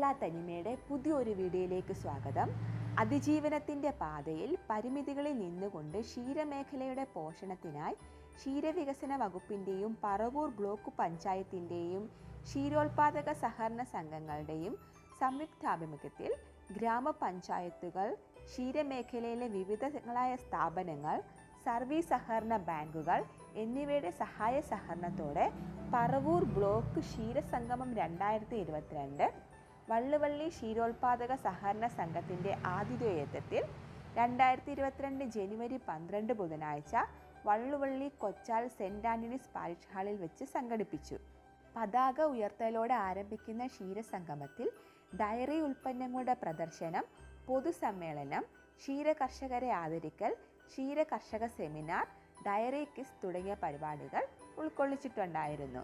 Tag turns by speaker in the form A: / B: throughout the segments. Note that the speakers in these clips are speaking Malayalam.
A: കേരള തനിമയുടെ പുതിയൊരു വീഡിയോയിലേക്ക് സ്വാഗതം. അതിജീവനത്തിൻ്റെ പാതയിൽ പരിമിതികളിൽ നിന്നുകൊണ്ട് ക്ഷീരമേഖലയുടെ പോഷണത്തിനായി ക്ഷീരവികസന വകുപ്പിൻ്റെയും പറവൂർ ബ്ലോക്ക് പഞ്ചായത്തിൻ്റെയും ക്ഷീരോത്പാദക സഹകരണ സംഘങ്ങളുടെയും സംയുക്താഭിമുഖ്യത്തിൽ ഗ്രാമപഞ്ചായത്തുകൾ, ക്ഷീരമേഖലയിലെ വിവിധങ്ങളായ സ്ഥാപനങ്ങൾ, സർവീസ് സഹകരണ ബാങ്കുകൾ എന്നിവയുടെ സഹായ സഹകരണത്തോടെ പറവൂർ ബ്ലോക്ക് ക്ഷീരസംഗമം 2022 വള്ളുവള്ളി ക്ഷീരോത്പാദക സഹകരണ സംഘത്തിൻ്റെ ആതിഥേയത്വത്തിൽ 2022 ജനുവരി 12 ബുധനാഴ്ച വള്ളുവള്ളി കൊച്ചാൽ സെൻറ് ആൻ്റണീസ് പാരിഷ് ഹാളിൽ വെച്ച് സംഘടിപ്പിച്ചു. പതാക ഉയർത്തലോടെ ആരംഭിക്കുന്ന ക്ഷീരസംഗമത്തിൽ ഡയറി ഉൽപ്പന്നങ്ങളുടെ പ്രദർശനം, പൊതുസമ്മേളനം, ക്ഷീരകർഷകരെ ആദരിക്കൽ, ക്ഷീരകർഷക സെമിനാർ, ഡയറി ക്വിസ് തുടങ്ങിയ പരിപാടികൾ ഉൾക്കൊള്ളിച്ചിട്ടുണ്ടായിരുന്നു.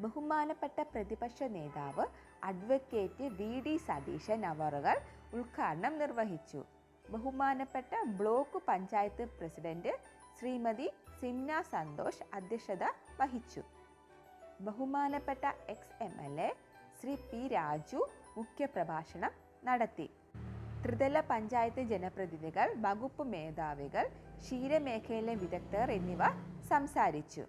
A: ബഹുമാനപ്പെട്ട പ്രതിപക്ഷ നേതാവ് അഡ്വക്കേറ്റ് വി.ഡി. സതീശൻ അവറുകൾ ഉദ്ഘാടനം നിർവഹിച്ചു. ബഹുമാനപ്പെട്ട ബ്ലോക്ക് പഞ്ചായത്ത് പ്രസിഡന്റ് ശ്രീമതി സിംന സന്തോഷ് അധ്യക്ഷത വഹിച്ചു. ബഹുമാനപ്പെട്ട എക്സ്-എം.എൽ.എ ശ്രീ പി. രാജു മുഖ്യപ്രഭാഷണം നടത്തി. ത്രിതല പഞ്ചായത്ത് ജനപ്രതിനിധികൾ, വകുപ്പ് മേധാവികൾ, ക്ഷീരമേഖലയിലെ വിദഗ്ധർ എന്നിവ സംസാരിച്ചു.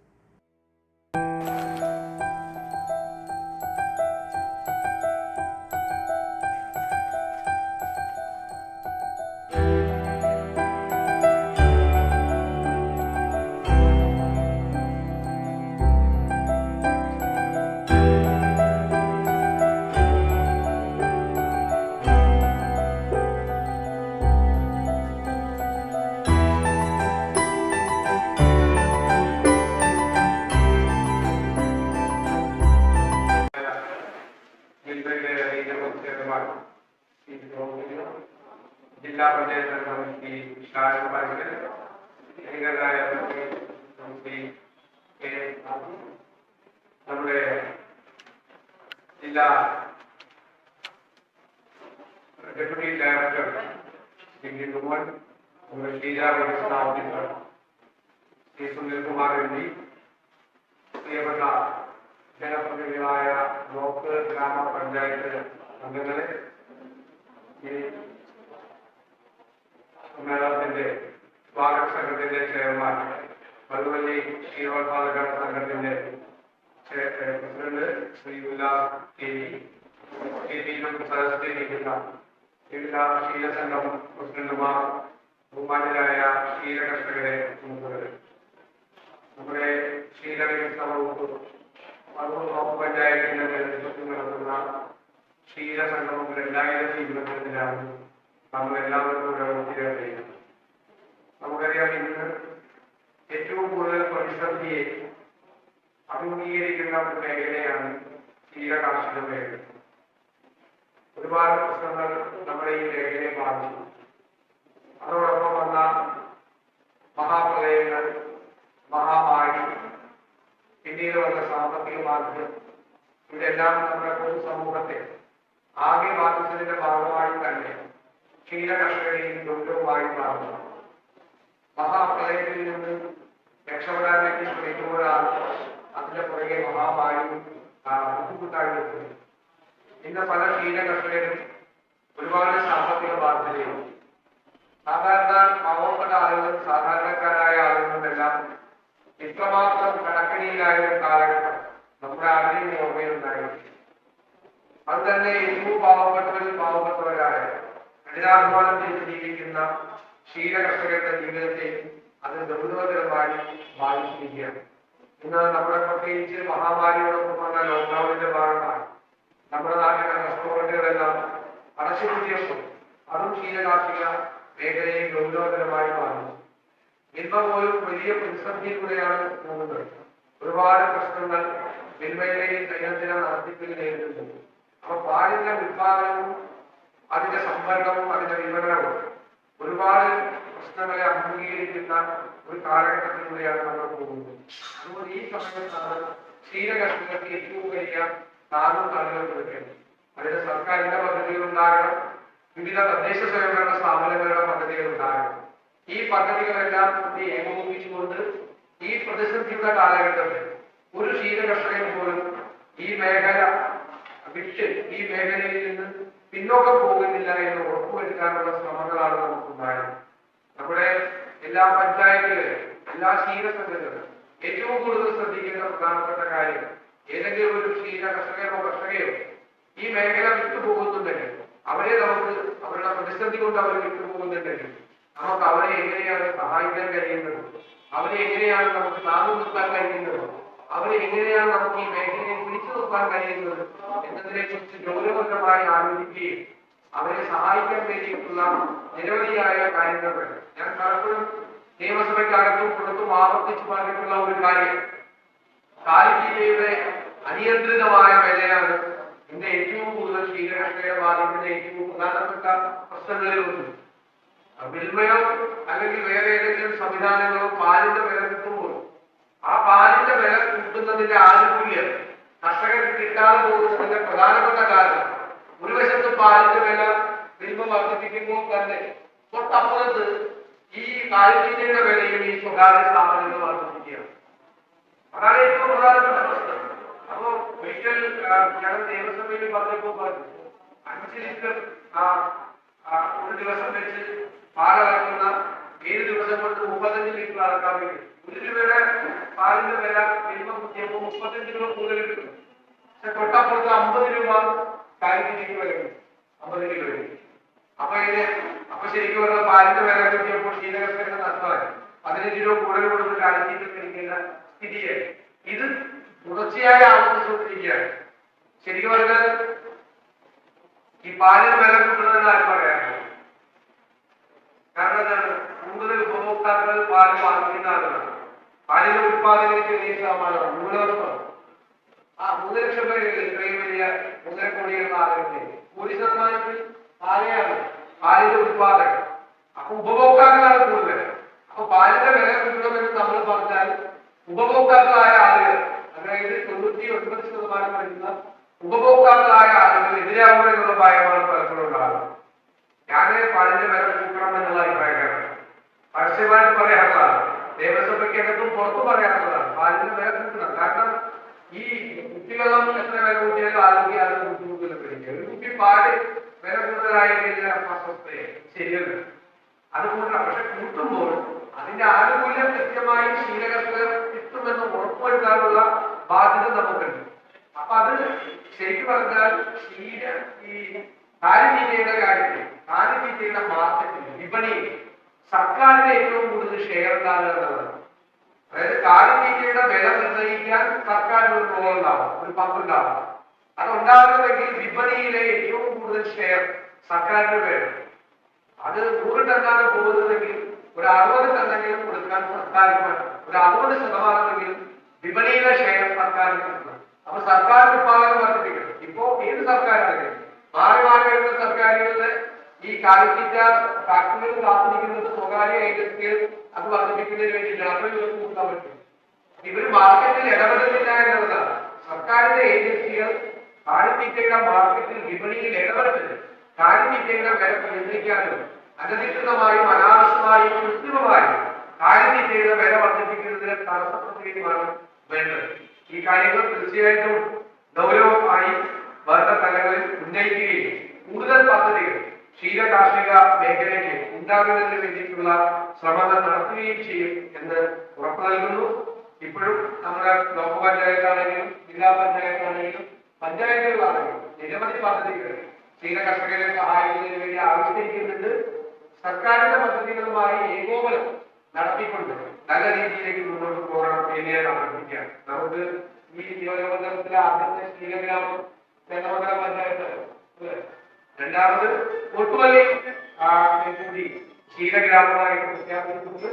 B: ജില്ലാ പഞ്ചായത്ത് കമ്മിറ്റി ക്ഷീരോത്പാദകർ, നമ്മുടെ ജില്ലാ ഡെപ്യൂട്ടി ഡയറക്ടർ ശ്രീ കുമാർ, നമ്മുടെ ക്ഷീരവികസന ഓഫീസർ ശ്രീ സുനിൽകുമാർ എന്നീ പ്രിയപ്പെട്ട ജനപ്രതിനിധികളായ ബ്ലോക്ക് ഗ്രാമപഞ്ചായത്ത് അംഗങ്ങളെ, ഈ സമ്മേളനത്തിന്റെ സ്വാഗത സംഘത്തിന്റെ ചെയർമാൻ, വള്ളുവള്ളി ക്ഷീരോത്പാദക സംഘത്തിന്റെ പ്രസിഡന്റ് ശ്രീ ഉല്ലാസ് സദസ്സിലിരിക്കുന്ന വിവിധ ക്ഷീരസംഘം പ്രസിഡന്റുമാർ, ബഹുമാന്യരായ ക്ഷീരകർഷകരെ, നമ്മുടെ ക്ഷീരവികസന വകുപ്പ് പറവൂർ ബ്ലോക്ക് പഞ്ചായത്തിന്റെ നേതൃത്വത്തിൽ നടത്തുന്ന ക്ഷീരസംഗമം 2022 നമ്മൾ എല്ലാവരും കൂടെ ഒത്തുചേർന്നിരിക്കുന്നത്. നമുക്കറിയാം, ഇന്ന് ഏറ്റവും കൂടുതൽ പ്രതിസന്ധിയെ അഭിമുഖീകരിക്കുന്ന ഒരു മേഖലയാണ് ക്ഷീര കാർഷിക മേഖല. ഒരുപാട് പ്രശ്നങ്ങൾ നമ്മുടെ ഈ മേഖലയെ ബാധിച്ചു. അതോടൊപ്പം വന്ന മഹാപ്രളയങ്ങൾ, മഹാമാരി, പിന്നീട് വന്ന സാമ്പത്തിക മാന്ദ്യം, ഇതെല്ലാം നമ്മുടെ പൊതുസമൂഹത്തെ ആകെ ബാധിച്ചതിന്റെ ഭാഗമായി തന്നെ ക്ഷീര കർഷകരെയും ഗൗരവമായി മാറുന്നു. മഹാപ്രളയത്തിൽ നിന്ന് രക്ഷപ്പെടാൻ വേണ്ടി ശ്രമിക്കുമ്പോഴാണ് അതിന്റെ പുറകെ മഹാമാരി ബുദ്ധിമുട്ടായി നിൽക്കുന്നത്. ഇന്ന് പല ക്ഷീര കർഷകരും ഒരുപാട് സാമ്പത്തിക ബാധ്യതയും, സാധാരണ പാവപ്പെട്ട ആളുകളും സാധാരണക്കാരായ ആളുകളുമെല്ലാം ഇത്രമാത്രം കടക്കണിയിലായ ഒരു കാലഘട്ടം നമ്മുടെ ആരുടെയും ഓർമ്മയിലുണ്ടായിരുന്നു. അത് തന്നെ ഏറ്റവും പാവപ്പെട്ടവരിൽ പാവപ്പെട്ടവരായ കഠിനാധ്വാനം ചെയ്ത് ജീവിക്കുന്ന ക്ഷീര കർഷകരുടെ ജീവിതത്തെ അത് ഗൗരവതരമായി ബാധിച്ചിരിക്കുകയാണ്. ഇന്ന് നമ്മുടെ പ്രത്യേകിച്ച് മഹാമാരിയോടൊപ്പം വന്ന ലോക്ക്ഡൌണിന്റെ ഭാഗമായി നമ്മുടെ നാട്ടിലെ റെസ്റ്റോറന്റുകളെല്ലാം അടച്ചുപൂട്ടിയപ്പോൾ അതും ക്ഷീര കാർഷിക മേഖലയെ ഗൗരവതരമായി ബാധിച്ചു. ഇന്ന് പോലും വലിയ പ്രതിസന്ധിയിലൂടെയാണ് പോകുന്നത്. ഒരുപാട് പ്രശ്നങ്ങൾ മിൽമയിലെയും ദൈനംദിന നടത്തിപ്പിൽ നേരിടുന്നു. അപ്പൊ പാലിന്റെ ഉത്പാദനവും അതിന്റെ സംഭരണവും അതിന്റെ വിപണനവും ഒരുപാട് പ്രശ്നങ്ങളെ അഭിമുഖീകരിക്കുന്ന ഒരു കാലഘട്ടത്തിലൂടെയാണ് നമ്മൾ പോകുന്നത്. അതുകൊണ്ട് ഈ സമയത്താണ് ക്ഷീര കർഷകർക്ക് ഏറ്റവും വലിയ താങ്ങും തണലും കൊടുക്കേണ്ടത്. അതിന് സർക്കാരിന്റെ പദ്ധതികൾ ഉണ്ടാകണം, വിവിധ തദ്ദേശ സ്വയംഭരണ സ്ഥാപനങ്ങളുടെ പദ്ധതികൾ ഉണ്ടാകണം. ഈ പദ്ധതികളെല്ലാം കൂടി ഏകോപിപ്പിച്ചുകൊണ്ട് ഈ പ്രതിസന്ധിയുടെ കാലഘട്ടത്തിൽ ഒരു ക്ഷീര കർഷകൻ പോലും ഈ മേഖല വിട്ട് ഈ മേഖലയിൽ നിന്ന് പിന്നോക്കം പോകുന്നില്ല എന്ന് ഉറപ്പുവരുത്താനുള്ള ശ്രമങ്ങളാണ് നമുക്കുണ്ടായത്. നമ്മുടെ എല്ലാ പഞ്ചായത്തുകളിലും എല്ലാ ക്ഷീരസംഘങ്ങളും ഏറ്റവും കൂടുതൽ ശ്രദ്ധിക്കേണ്ട പ്രധാനപ്പെട്ട കാര്യം, ഏതെങ്കിലും ഒരു ക്ഷീര കർഷകരോ കർഷകയോ ഈ മേഖല വിട്ടുപോകുന്നുണ്ടെങ്കിൽ, അവരെ നമുക്ക് അവരുടെ പ്രതിസന്ധി കൊണ്ട് അവർ വിട്ടുപോകുന്നുണ്ടെങ്കിൽ നമുക്ക് അവരെ എങ്ങനെയാണ് സഹായിക്കാൻ കഴിയുന്നത്, അവരെ എങ്ങനെയാണ് നമുക്ക് താങ്ങു നിർത്താൻ കഴിയുന്നത്, അവരെ എങ്ങനെയാണ് നമുക്ക് ഈ മേഖലയെ പിടിച്ചു നിർത്താൻ കഴിയുന്നത് എന്നതിനെ കുറിച്ച് ഗൗരവപരമായി ആലോചിക്കുകയും അവരെ സഹായിക്കാൻ വേണ്ടിയിട്ടുള്ള നിരവധിയായ കാര്യങ്ങൾ വേണം. ഞാൻ പലപ്പോഴും നിയമസഭയ്ക്കകത്തും പുറത്തും ആവർത്തിച്ചു പറഞ്ഞിട്ടുള്ള ഒരു കാര്യം, കാലിത്തീറ്റയുടെ അനിയന്ത്രിതമായ വിലയാണ് ഇന്ന് ഏറ്റവും കൂടുതൽ ക്ഷീരകർഷകരെ ബാധിക്കുന്ന ഏറ്റവും പ്രധാനപ്പെട്ട പ്രശ്നങ്ങളിൽ ഒന്ന്. മിൽമയോ അല്ലെങ്കിൽ വേറെ ഏതെങ്കിലും സംവിധാനങ്ങളോ പാലിന്റെ വില കിട്ടുമ്പോൾ ആ പാലിന്റെ വില കൂട്ടുന്നതിന്റെ ആനുകൂല്യം കർഷകർക്ക് കിട്ടാതെ പോകുന്നതിന്റെ പ്രധാനപ്പെട്ട കാരണം, ഒരു വശത്ത് പാലിന്റെ വില മിൽമ വർദ്ധിപ്പിക്കുമ്പോൾ തന്നെ തൊട്ടപ്പുറത്ത് ഈ കാലിത്തീറ്റയുടെ വിലയും ഈ സ്വകാര്യ സ്ഥാപനങ്ങൾ വർദ്ധിപ്പിക്കുകയാണ്. അതാണ് ഏറ്റവും പ്രധാനപ്പെട്ട പ്രശ്നം. അപ്പോ ഒരിക്കൽ ഞങ്ങൾ നിയമസഭയിൽ പറഞ്ഞപ്പോൾ പറഞ്ഞു, 5 ലിറ്റർ ഒരു ദിവസം വെച്ച് പാലളക്കുന്ന 7 ദിവസം കൊണ്ട് 35 ലിറ്റർ അളക്കാൻ വേണ്ടി 1 രൂപയുടെ പാലിന്റെ വില മിൽമ കുത്തിയപ്പോൾ 35 രൂപ കൂടുതൽ കിട്ടും. പക്ഷെ തൊട്ടപ്പുറത്ത് 50 രൂപ കാലിത്തീറ്റയ്ക്ക് വില കിട്ടും, 50 കിലോ. അപ്പൊ ശരിക്കും പറഞ്ഞാൽ പാലിന്റെ വില കിട്ടിയപ്പോൾ ക്ഷീരകർഷകരുടെ നഷ്ടമായി. 15 രൂപ കൂടുതൽ കൊടുത്ത് കാലിത്തീറ്റ മേടിക്കുന്ന സ്ഥിതിയായി. ഇത് തുടർച്ചയായി ആവർത്തിച്ചുകൊണ്ടിരിക്കുകയാണ്. ശരിക്കും പറഞ്ഞാൽ ഈ പാലിന് വില കൂട്ടുന്നതിന് ആരും പറയാറില്ല. കാരണം എന്താണ്? കൂടുതൽ ഉപഭോക്താക്കൾ പാല് വാങ്ങിക്കുന്ന ആളുകളാണ്. പാലിന്റെ ഉത്പാദനം ചെറിയ ശതമാനമാണ്, 3 ലക്ഷം പേര് ഇത്രയും വലിയ 1.5 കോടി എന്ന ആളുകളുടെ 1% താഴെയാണ് പാലിന്റെ ഉത്പാദനം. അപ്പൊ ഉപഭോക്താക്കളാണ് കൂടുതൽ. അപ്പൊ പാലിന്റെ വില കൂട്ടണമെന്ന് നമ്മൾ പറഞ്ഞാൽ ഉപഭോക്താക്കളായ ആളുകൾ, അതായത് 99% വരുന്ന ഉപഭോക്താക്കളായ ആളുകൾ എതിരാകുക എന്നുള്ള ഭയമാണ് പലപ്പോഴും ഉണ്ടാകുന്നത്. ഞാൻ പാലിന്റെ വില കൂട്ടണം എന്നുള്ള അഭിപ്രായക്കാരാണ്. പരസ്യമായിട്ട് പറയാറുള്ളതാണ്, നിയമസഭയ്ക്കകത്തും പുറത്തു പറയാറുള്ളതാണ്, പാലിന്റെ വില കൂട്ടണം. കാരണം ഈ കുട്ടിവെള്ളം എത്ര വില കൂട്ടിയാലും ആരോഗ്യ ബുദ്ധിമുട്ടില്ല. ഒരു കുട്ടി പാല് വില കൂടുതലായി കഴിഞ്ഞാൽ അസ്വസ്ഥയെ ശരിയല്ല, അത് കൂട്ടണം. പക്ഷെ കൂട്ടുമ്പോൾ അതിന്റെ ആനുകൂല്യം കൃത്യമായി ക്ഷീരകർഷകർ കിട്ടുമെന്ന് ഉറപ്പുവരുത്താനുള്ള ബാധ്യത നമുക്കുണ്ട്. അപ്പൊ അത് ശരിക്കും പറഞ്ഞാൽ ഈ കാലിത്തീറ്റയുടെ കാര്യത്തിൽ, കാലിത്തീറ്റയുടെ മാർക്കറ്റിൽ, വിപണിയിൽ സർക്കാരിന് ഏറ്റവും കൂടുതൽ ഷെയർ ഉണ്ടാകുക എന്നുള്ളതാണ്. അതായത് കാലിത്തീറ്റയുടെ വില നിർണ്ണയിക്കാൻ സർക്കാരിന് ഒരു റോൾ ഉണ്ടാവും, ഒരു പങ്കുണ്ടാവും. അതുണ്ടാകണമെങ്കിൽ വിപണിയിലെ ഏറ്റവും കൂടുതൽ ഷെയർ സർക്കാരിന് വേണം. അത് 100 ടണ്ണാണ് പോകുന്നതെങ്കിൽ ഒരു 60 ടണ്ണെങ്കിലും കൊടുക്കാൻ സർക്കാരിന് വേണം. ഒരു 60% വിപണിയിലെ ഷെയർ സർക്കാരിന് കിട്ടണം. അപ്പൊ സർക്കാർ ഉത്പാദനം വർദ്ധിപ്പിക്കണം. ഇപ്പോ ഏത് സർക്കാരാണെങ്കിലും മാറി മാറി വരുന്ന സർക്കാരുകളിലെ ഈ കാലിത്തീറ്റ ഫാക്ടറികൾ കാത്തിരിക്കുന്നത് സ്വകാര്യ ഏജൻസികൾ അത് വർദ്ധിപ്പിക്കുന്നതിന് വേണ്ടിയിട്ടാണ്. അപ്പോൾ ഇവർക്ക് കൂട്ടാൻ പറ്റും. ഇവർ മാർക്കറ്റിൽ ഇടപെടുന്നില്ല എന്നുള്ളതാണ്. സർക്കാരിന്റെ ഏജൻസികൾ കാലിത്തീറ്റയുടെ മാർക്കറ്റിൽ, വിപണിയിൽ ഇടപെടുന്നത് കാലിത്തീറ്റയുടെ വില നിയന്ത്രിക്കാനും അനധികൃതമായും അനാവശ്യമായും കൃത്രിമമായും കാലിത്തീറ്റയുടെ വില വർദ്ധിപ്പിക്കുന്നതിന് തടസ്സപ്പെടുത്തുകയുമാണ് വേണ്ടത്. ഈ കാര്യങ്ങൾ തീർച്ചയായിട്ടും ഗൗരവമായി വരുന്ന തലങ്ങളിൽ ഉന്നയിക്കുകയും കൂടുതൽ പദ്ധതികൾ ക്ഷീര കാർഷിക മേഖലയ്ക്ക് ഉണ്ടാകുന്നതിന് വേണ്ടിയിട്ടുള്ള ശ്രമങ്ങൾ നടത്തുകയും ചെയ്യും എന്ന് ഉറപ്പു നൽകുന്നു. ഇപ്പോഴും നമ്മുടെ ബ്ലോക്ക് പഞ്ചായത്താണെങ്കിലും ജില്ലാ പഞ്ചായത്താണെങ്കിലും പഞ്ചായത്തുകളാണെങ്കിലും നിരവധി പദ്ധതികൾ ക്ഷീര കർഷകരെ സഹായിക്കുന്നതിന് വേണ്ടി ആവിഷ്കരിക്കുന്നുണ്ട്. സർക്കാരിന്റെ പദ്ധതികളുമായി ഏകോപനം നടത്തിക്കൊണ്ട് നല്ല രീതിയിലേക്ക് മുന്നോട്ട് പോകണം എന്ന് ഞാൻ അഭ്യർത്ഥിക്കുകയാണ്. നമുക്ക് ഈ നിയോജകമണ്ഡലത്തിലെ ആദ്യത്തെ ക്ഷീരഗ്രാമം ചേന്നമംഗലം പഞ്ചായത്ത്, രണ്ടാമത് ഒട്ടുവള്ളി കൂടി ക്ഷീരഗ്രാമമായിട്ട് പ്രഖ്യാപിച്ചിട്ടുണ്ട്.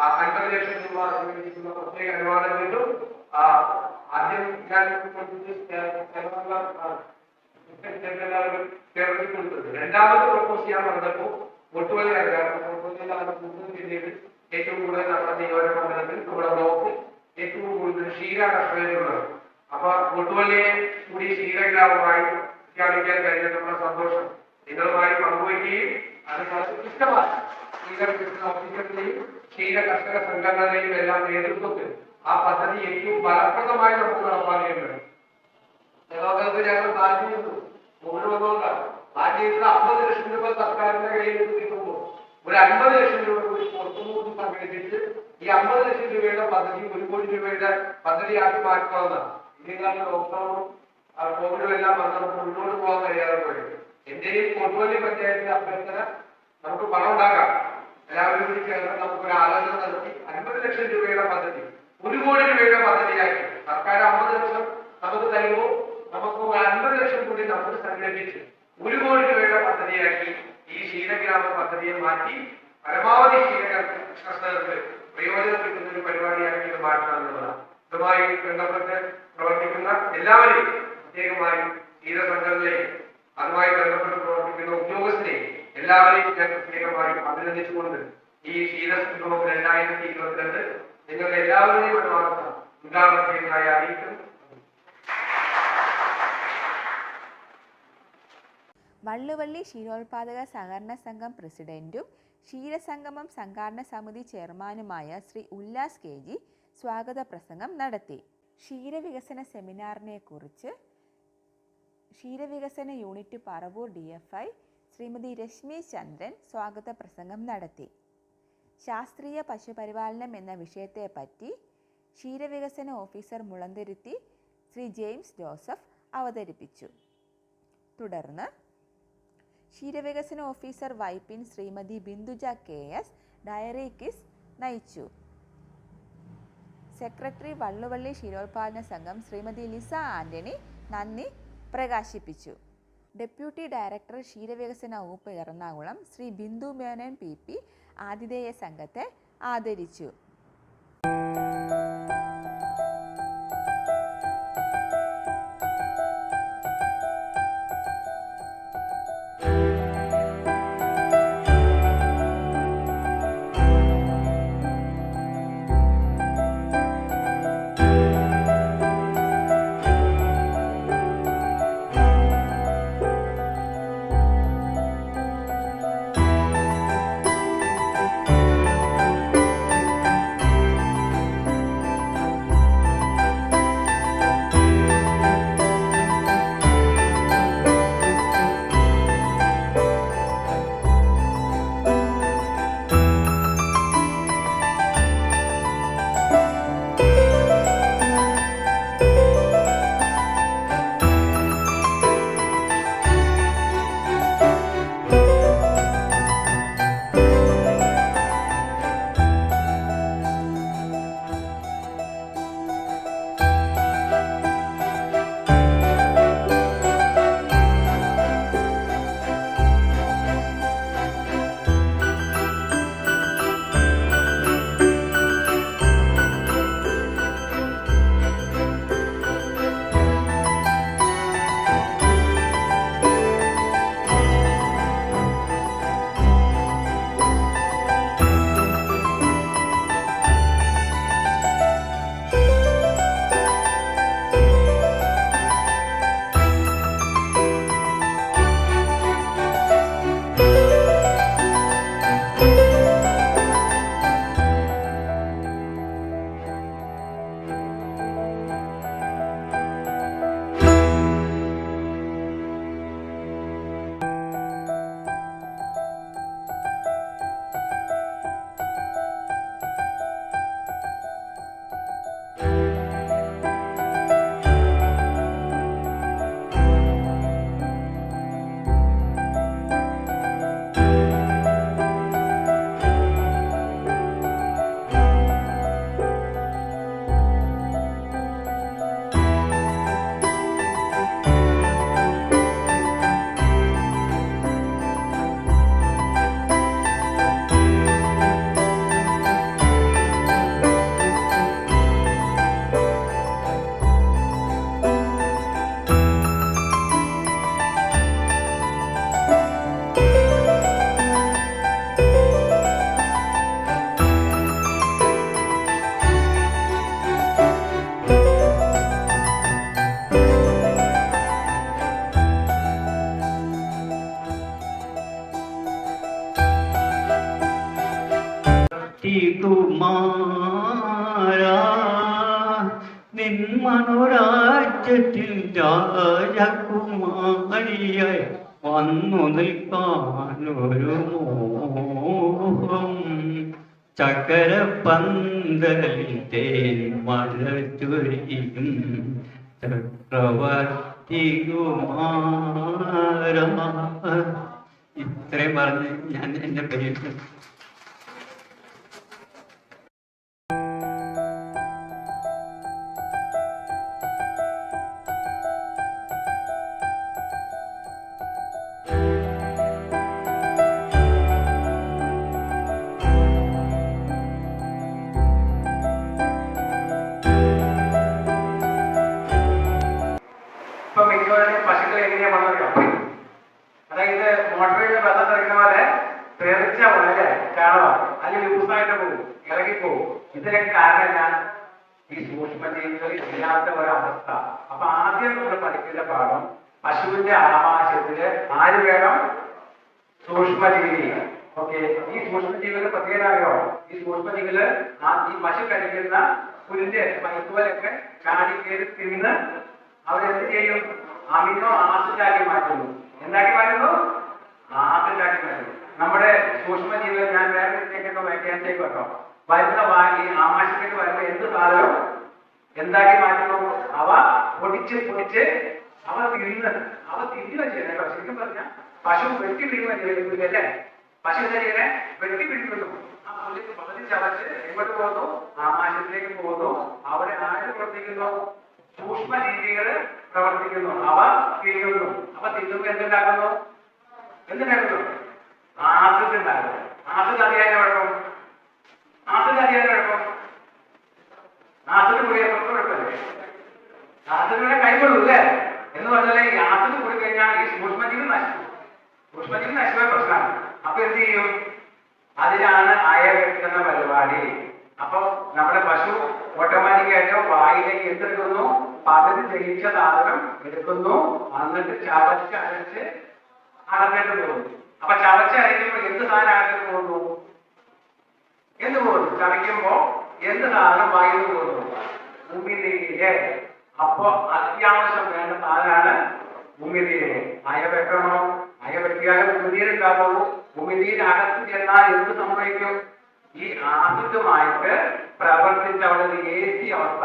B: 50 ലക്ഷം രൂപ അനുവദിക്കുന്ന പ്രത്യേക അനുവാദം കിട്ടും. ആദ്യം ഞാൻ ചേർത്തിട്ടുള്ളത്. രണ്ടാമത് പ്രപ്പോസ് ചെയ്യാൻ പറഞ്ഞപ്പോൾ ഒട്ടുവള്ളി പിന്നീട് ഏറ്റവും കൂടുതൽ നമ്മുടെ നിയോജകമണ്ഡലത്തിൽ നമ്മുടെ ബ്ലോക്കിൽ ഏറ്റവും കൂടുതൽ ക്ഷീര കർഷകരുള്ളത്. അപ്പൊ ഒട്ടുവള്ളിയെ കൂടി ക്ഷീരഗ്രാമമായി പ്രഖ്യാപിക്കാൻ കഴിഞ്ഞിട്ടുള്ള സന്തോഷം നിങ്ങളുമായി പങ്കുവയ്ക്കുകയും അത് ഇഷ്ടമായി ഓഫീസറിന്റെയും ക്ഷീര കർഷക സംഘടനയുടെയും എല്ലാം നേതൃത്വത്തിൽ ആ പദ്ധതി ഏറ്റവും ഫലപ്രദമായി നമുക്ക് നടപ്പാക്കേണ്ടത്. ഞങ്ങൾ താല്പര്യം കോവിഡ് വന്നുകൊണ്ടാണ്. ആദ്യം 50 ലക്ഷം രൂപ സർക്കാരിന്റെ കയ്യിൽ കിട്ടുമ്പോൾ ഒരു 50 ലക്ഷം രൂപ കൂടി പുറത്തുനിന്ന് സംഘടിപ്പിച്ച് ഈ 50 ലക്ഷം രൂപയുടെ പദ്ധതി 1 കോടി രൂപയുടെ പദ്ധതിയാക്കി മാറ്റുന്നതാണ്. ഇതിനാണ് ലോക്ക്ഡൌണും കോവിഡും എല്ലാം വന്ന് നമുക്ക് മുന്നോട്ട് പോകാൻ കഴിയാതെ പോയത്. എന്റെയും കൊടുവള്ളി പഞ്ചായത്തിന്റെ അഭ്യർത്ഥന, നമുക്ക് പണം ഉണ്ടാക്കാം, എല്ലാവരും കൂടി ചേർന്ന് നമുക്കൊരു ആലോചന നടത്തി 50 ലക്ഷം രൂപയുടെ പദ്ധതി 1 കോടി രൂപയുടെ പദ്ധതിയാക്കി സർക്കാർ 50 ലക്ഷം നമുക്ക് തരുമ്പോൾ നമുക്ക് 50 ലക്ഷം കൂടി നമ്മൾ സംഘടിപ്പിച്ച് 1 കോടി രൂപയുടെ പദ്ധതിയാക്കി ഈ ക്ഷീരഗ്രാമ പദ്ധതിയെ മാറ്റി പരമാവധി കർഷകർക്ക് പ്രയോജനം കിട്ടുന്ന ഒരു പരിപാടിയാക്കി ഇത് മാറ്റുക എന്നുള്ളതാണ്. ഇതുമായി ബന്ധപ്പെട്ട് പ്രവർത്തിക്കുന്ന എല്ലാവരെയും, പ്രത്യേകമായി ക്ഷീരസംഘടനയെ അതുമായി ബന്ധപ്പെട്ട് പ്രവർത്തിക്കുന്ന ഉദ്യോഗസ്ഥരെയും എല്ലാവരെയും ഞാൻ പ്രത്യേകമായി അഭിനന്ദിച്ചുകൊണ്ട് ഈ ക്ഷീരസംഗമം 2022 നിങ്ങളുടെ എല്ലാവരുടെയും അനുവാദം ഉദ്ഘാടനം ചെയ്യുന്നതായി അറിയിക്കുന്നു.
A: വള്ളുവള്ളി ക്ഷീരോത്പാദക സഹകരണ സംഘം പ്രസിഡന്റും ക്ഷീരസംഗമം സംഘാടന സമിതി ചെയർമാനുമായ ശ്രീ ഉല്ലാസ് KG സ്വാഗത പ്രസംഗം നടത്തി. ക്ഷീരവികസന സെമിനാറിനെ കുറിച്ച് ക്ഷീരവികസന യൂണിറ്റ് പറവൂർ DFI ശ്രീമതി രശ്മി ചന്ദ്രൻ സ്വാഗത പ്രസംഗം നടത്തി. ശാസ്ത്രീയ പശുപരിപാലനം എന്ന വിഷയത്തെപ്പറ്റി ക്ഷീരവികസന officer Mulanthuruthy Shri James Joseph അവതരിപ്പിച്ചു. തുടർന്ന് ക്ഷീരവികസന officer Vypin Shrimati Binduja KS dairy quiz നയിച്ചു. സെക്രട്ടറി വള്ളുവള്ളി ക്ഷീരോത്പാദന സംഘം ശ്രീമതി ലിസ ആന്റണി നന്ദി പ്രകാശിപ്പിച്ചു. ഡെപ്യൂട്ടി ഡയറക്ടർ ക്ഷീരവികസന വകുപ്പ് എറണാകുളം ശ്രീ ബിന്ദു മേനോൻ PP ആതിഥേയ സംഘത്തെ ആദരിച്ചു.
C: കുമാരാ നിൻ മനോരാജ്യത്തിൽ രാജകുമാര രാജകുമാരിയായി വന്നു നിൽക്കാനൊരു മോഹം ചക്കരപ്പന്തലിൽ തേൻ മഴ ചൊരിയും ചക്രവർത്തി കുമാര. ഇത്രയും പറഞ്ഞ് ഞാൻ എൻ്റെ പരീക്ഷ
B: ഇപ്പൊ മിക്കവാറും പശുക്കൾ എങ്ങനെയാ വന്നറിയോ? അതായത് മോട്ടറിൽ നിന്ന് വെള്ളം തെറിക്കുന്ന പോലെ തെറിച്ച പോലെ ചാണകം അല്ലെങ്കിൽ ലൂസായിട്ട് പോകും, ഇളകിപ്പോകും. ഇതിനൊക്കെ കാരണം ഞാൻ ഈ സൂക്ഷ്മജീവികൾ ഇല്ലാത്ത ഒരവസ്ഥ. അപ്പൊ ആദ്യം നമ്മൾ പഠിക്കുന്ന പാഠം പശുവിന്റെ ആമാശയത്തില് ആര് വേണം? സൂക്ഷ്മജീവി. ഓക്കെ, ഈ സൂക്ഷ്മജീവികളുടെ പ്രത്യേകത അറിയോ? ഈ സൂക്ഷ്മജീവികള് ഈ പശു കഴിക്കുന്ന പുല്ലിന്റെ പൈപ്പുകളൊക്കെ ചാടി കയറി തിന്ന് അവരെന്ത് ചെയ്യും? അമിനോ ആസിഡാക്കി മാറ്റുന്നു. എന്താക്കി മാറ്റുന്നു? ആസിഡാക്കി മാറ്റുന്നു. നമ്മുടെ സൂക്ഷ്മജീവികൾ ഞാൻ വേറെ വ്യാഖ്യാനത്തേക്ക് വെക്കാം. വരുന്ന വാങ്ങി ആമാശത്തേക്ക് വരുന്ന എന്ത് സാധനവും എന്താക്കി മാറ്റുന്നു? അവ പൊടിച്ച് അവ തിരിഞ്ഞു ചെയ്യുന്നത്. ശരിക്കും പറഞ്ഞാൽ പശു വെട്ടി പിടിക്കുന്ന ചെയ്യുന്നില്ലേ? പശു എന്താ ചെയ്യുന്നത്? വെട്ടി പിടിക്കുന്നു. ആ പുല്ലിന് പകുതി ചവച്ച് എങ്ങോട്ട് പോകുന്നു? ആമാശത്തിലേക്ക് പോകുന്നു. അവിടെ ആര് പ്രവർത്തിക്കുന്നു? സൂക്ഷ്മജീവികള് പ്രവർത്തിക്കുന്നു. അവ തിന്നുന്നു. അവ തിന്നുമ്പോൾ എന്തുണ്ടാക്കുന്നു? ആസിഡ് ഉണ്ടാകുന്നു. ആസിഡ് അറിയാൻ കുഴപ്പം? ആസിഡ് കുടിയപ്പോൾ കുഴപ്പമില്ലേ? ആസിഡിനെ കൈകൊള്ളൂ അല്ലേ? എന്ന് പറഞ്ഞാൽ ഈ ആസിഡ് കൂടി കഴിഞ്ഞാൽ ഈ സൂക്ഷ്മജീവി നശിക്കും. സൂക്ഷ്മജീവി നശിക്കുന്ന പ്രശ്നമാണ്. അപ്പൊ എന്ത് ചെയ്യും? അതിനാണ് അയവെക്കുന്ന പരിപാടി. അപ്പൊ നമ്മുടെ പശു ഓട്ടോമാറ്റിക്കായിട്ട് വായിലേക്ക് എന്തെടുക്കുന്നു? പകുതി ദഹിച്ച സാധനം എടുക്കുന്നു. എന്നിട്ട് ചവച്ച് അരച്ച് അടന്നിട്ട് പോകുന്നു. അപ്പൊ ചവച്ച് അരയ്ക്കുമ്പോൾ എന്ത് സാധനം അകത്തേക്ക് പോകുന്നു? ചവയ്ക്കുമ്പോ എന്ത് സാധനം വായു പോകുന്നു? ഉമിനീര്. അപ്പൊ അത്യാവശ്യം വേണ്ട സാധനമാണ് ഉമിനീര്. അയവെക്കണോ? അയവെക്കിയാലും ഉമിനീരുണ്ടാവുള്ളൂ. ഉമിനീര് അകത്ത് ചെന്നാൽ എന്ത് സംഭവിക്കും? ഈ ആസിഡുമായിട്ട് പ്രവർത്തിച്ച അവിടെ AC അവസ്ഥ,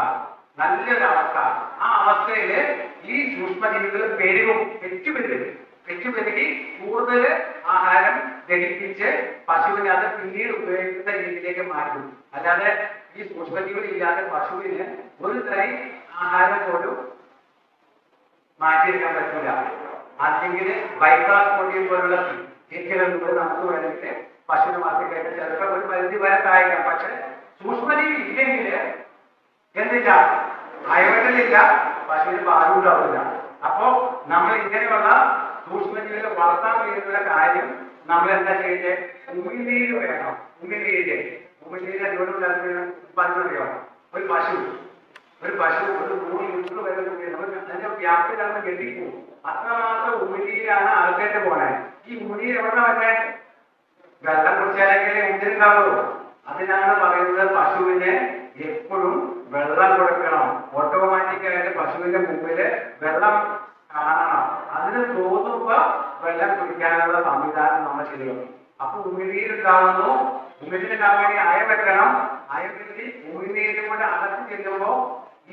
B: നല്ലൊരവസ്ഥ. ആ അവസ്ഥയില് ഈ സൂക്ഷ്മജീവികൾ പെരുകും, പെറ്റുപെരുകി കൂടുതൽ ആഹാരം ദഹിപ്പിച്ച് പശുവിനെ അത് പിന്നീട് ഉപയോഗിക്കുന്ന രീതിയിലേക്ക് മാറ്റും. അല്ലാതെ ഈ സൂക്ഷ്മജീവികൾ ഇല്ലാതെ പശുവിന് ഒരു തരി ആഹാരം പോലും മാറ്റിയെടുക്കാൻ പറ്റില്ല. അല്ലെങ്കിൽ ബൈപ്പാസ് പ്രോട്ടീൻ പോലുള്ള തീറ്റകളിലൂടെ നമുക്ക് വേണമെങ്കിൽ പശുവിനെ മാറ്റിക്കഴിഞ്ഞാൽ ചിലപ്പോൾ ഒരു പരിധി വരെ സഹായിക്കാം. പക്ഷെ സൂക്ഷ്മജീവി ഇല്ലെങ്കിൽ എന്തില്ല? അയവട്ടലില്ല, പശുവിന് പാലുണ്ടാവില്ല. അപ്പോ നമ്മൾ ഇങ്ങനെയുള്ള സൂക്ഷ്മജീവികളെ വളർത്താൻ വേണ്ടിയുള്ള കാര്യം നമ്മൾ എന്താ ചെയ്യേണ്ടത്? ഉമിനീര് വേണം. ഉമിനീര് ഉത്പാദനറിയോ? ഒരു പശു ഒരു 100 ലിറ്റർ വരെ നമുക്ക് അതിന്റെ വ്യാപ്തി കാരണം കെട്ടിപ്പോകും. അത്രമാത്രം ഉമിനീരാണ് ആൾക്കാരുടെ പോണേ. ഈ ഉമിനീര് എവിടെ വരണേ? വെള്ളം കുടിച്ചാലെങ്കിലേ ഉമിനീരുണ്ടാവുള്ളൂ. അതിനാണ് പറയുന്നത് പശുവിന് എപ്പോഴും വെള്ളം കൊടുക്കണം. ഓട്ടോമാറ്റിക്കായിട്ട് പശുവിന്റെ മുമ്പില് വെള്ളം കാണണം. അതിന് തോന്നുമ്പോ വെള്ളം കുടിക്കാനുള്ള സംവിധാനം നമ്മൾ ചെയ്യണം. അപ്പൊ ഉമിനീരുണ്ടാവുന്നു. ഉമിനീരുണ്ടാവാൻ വേണ്ടി അയവെക്കണം. അയവെത്തി ഉമിനീരും കൊണ്ട് അകത്ത് ചെല്ലുമ്പോ